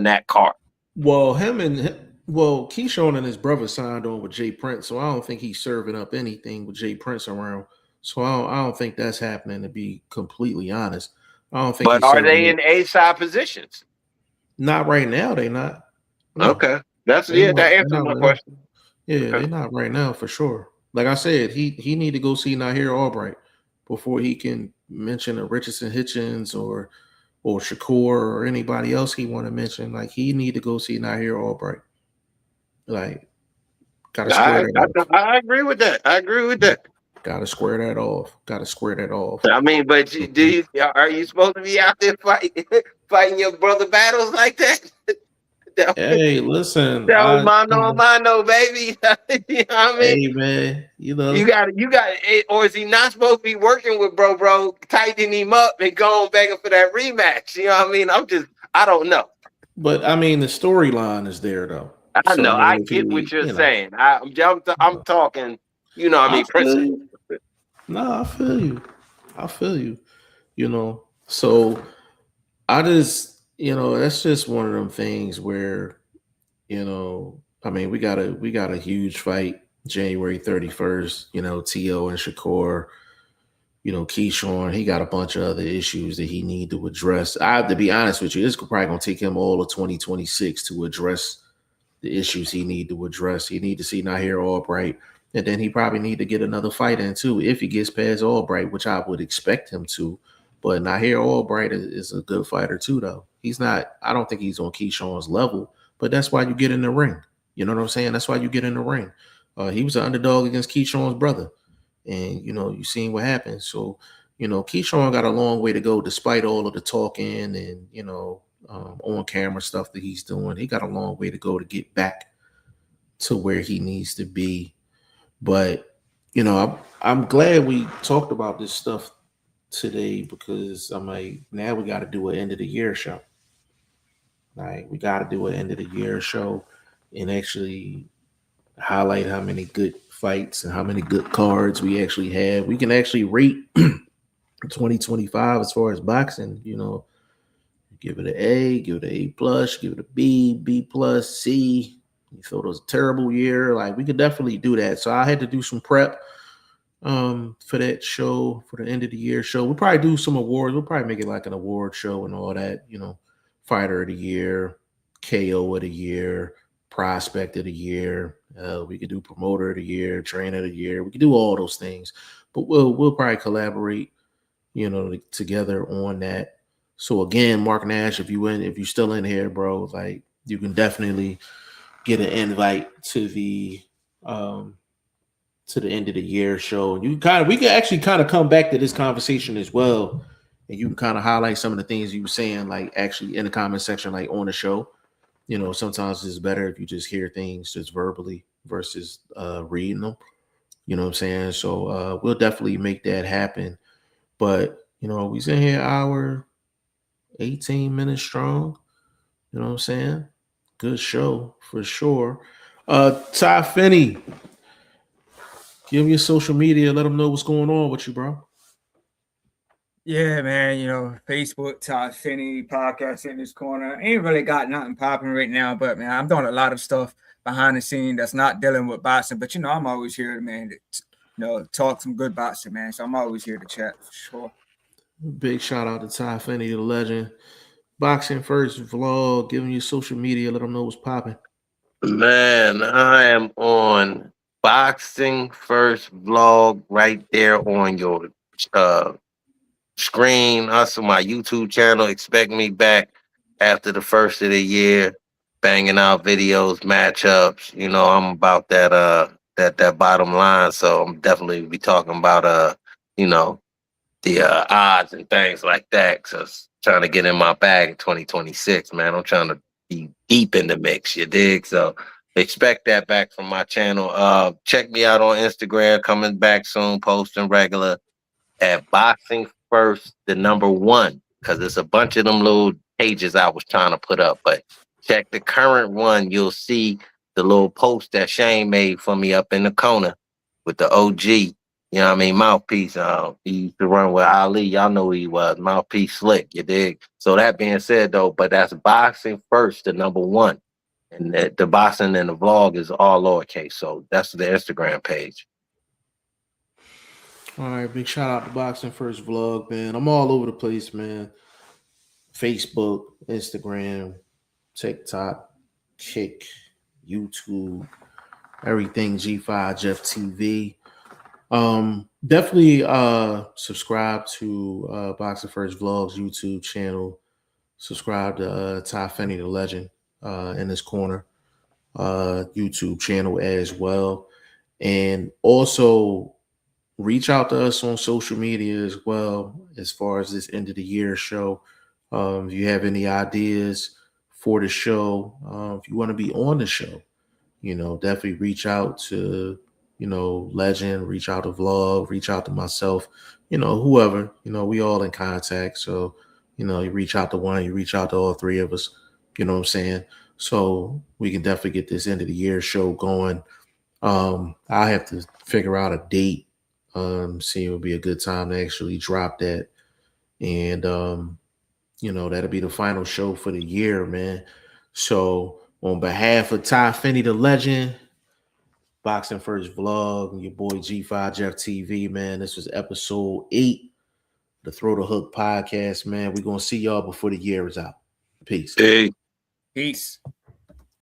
Speaker 4: that card?
Speaker 5: Well, him and Well, Keyshawn and his brother signed on with Jay Prince, so I don't think he's serving up anything with Jay Prince around. So I don't think that's happening, to be completely honest. I don't think
Speaker 4: But
Speaker 5: he's
Speaker 4: are
Speaker 5: serving
Speaker 4: they
Speaker 5: it.
Speaker 4: in A-side positions?
Speaker 5: Not right now, they not. No.
Speaker 4: Okay. That's
Speaker 5: They
Speaker 4: that
Speaker 5: not, they're
Speaker 4: answers
Speaker 5: not
Speaker 4: my
Speaker 5: right now.
Speaker 4: question.
Speaker 5: Yeah,
Speaker 4: Okay.
Speaker 5: they're not right now for sure. Like I said, he need to go see Nahir Albright before he can mention a Richardson Hitchens or Shakur or anybody else he want to mention. Like he need to go see Nahir Albright. Like, gotta square that off.
Speaker 4: I agree with that. I agree with that.
Speaker 5: Gotta square that off. Gotta square that off.
Speaker 4: I mean, but are you supposed to be out there fighting your brother battles like that?
Speaker 5: Hey, listen.
Speaker 4: That was mano, baby. You know what I mean?
Speaker 5: Hey, man. You know,
Speaker 4: you got or is he not supposed to be working with bro, tightening him up and going begging for that rematch? You know what I mean? I don't know.
Speaker 5: But I mean, the storyline is there though.
Speaker 4: I know. I get what you're saying. I'm talking. You know, I mean,
Speaker 5: no, I feel you. I feel you. You know, so I just, that's just one of them things where, I mean, we got a huge fight January 31st. T.O. and Shakur. Keyshawn, he got a bunch of other issues that he need to address. I have to be honest with you, it's probably gonna take him all of 2026 to address the issues he need to address. He need to see Nahir Albright, and then he probably need to get another fight in too if he gets past Albright, which I would expect him to. But Nahir Albright is a good fighter too, though. He's not. I don't think he's on Keyshawn's level, but that's why you get in the ring. You know what I'm saying? That's why you get in the ring. He was an underdog against Keyshawn's brother. And, you've seen what happened. So, Keyshawn got a long way to go despite all of the talking and, on camera stuff that he's doing. He got a long way to go to get back to where he needs to be. But, I'm glad we talked about this stuff today because I'm like, now we got to do an end of the year show. Like, we got to do an end of the year show and actually highlight how many good fights and how many good cards we actually have. We can actually rate 2025 as far as boxing, give it an A, give it an A plus, give it a B, B plus, C. You thought it was a terrible year. Like, we could definitely do that. So I had to do some prep for that show, for the end of the year show. We'll probably do some awards. We'll probably make it like an award show and all that, fighter of the year, KO of the year, prospect of the year. We could do promoter of the year, trainer of the year. We could do all those things, but we'll probably collaborate, together on that. So again, Mark Nash, if you're still in here, bro, like you can definitely get an invite to the end of the year show. And we can actually kind of come back to this conversation as well, and you can kind of highlight some of the things you were saying, like actually in the comment section, like on the show. Sometimes it's better if you just hear things just verbally versus reading them. You know what I'm saying? So we'll definitely make that happen. But, we in here hour 18 minutes strong. You know what I'm saying? Good show for sure. Ty Finney, give me your social media. Let them know what's going on with you, bro.
Speaker 3: Yeah, man, Facebook, Todd Finney, podcast in this corner. Ain't really got nothing popping right now, but man, I'm doing a lot of stuff behind the scene that's not dealing with boxing. But I'm always here, man, to talk some good boxing, man. So I'm always here to chat for sure.
Speaker 5: Big shout out to Ty Finney, the legend. Boxing First vlog, giving you social media, let them know what's popping.
Speaker 4: Man, I am on Boxing First vlog right there on your screen. Also my YouTube channel. Expect me back after the first of the year, banging out videos, matchups. I'm about that bottom line. So I'm definitely be talking about the odds and things like that. So trying to get in my bag in 2026, man. I'm trying to be deep in the mix, you dig? So expect that back from my channel. Check me out on Instagram, coming back soon, posting regular at Boxing First, the #1, because there's a bunch of them little pages I was trying to put up. But check the current one. You'll see the little post that Shane made for me up in the corner with the OG. Mouthpiece. He used to run with Ali. Y'all know who he was. Mouthpiece Slick, you dig? So that being said, though, but that's Boxing First, the #1. And the boxing and the vlog is all lowercase. So that's the Instagram page.
Speaker 5: All right, big shout out to Boxing First Vlog, man. I'm all over the place, man. Facebook, Instagram, TikTok, Kick, YouTube, everything G5 Jeff TV. Definitely subscribe to Boxing First Vlogs YouTube channel. Subscribe to Ty Finney the Legend in his corner YouTube channel as well. And also reach out to us on social media as well as far as this end of the year show. If you have any ideas for the show, if you want to be on the show, definitely reach out to, Legend, reach out to Vlog, reach out to myself, whoever, we all in contact. So, you reach out to one, you reach out to all three of us, you know what I'm saying? So we can definitely get this end of the year show going. I have to figure out a date. See, it would be a good time to actually drop that. And, that'll be the final show for the year, man. So on behalf of Ty Finney, the Legend, Boxing First Vlog, and your boy G5 Jeff TV, man, this was episode 8, the Throw the Hook podcast, man. We're going to see y'all before the year is out. Peace.
Speaker 4: Hey.
Speaker 3: Peace.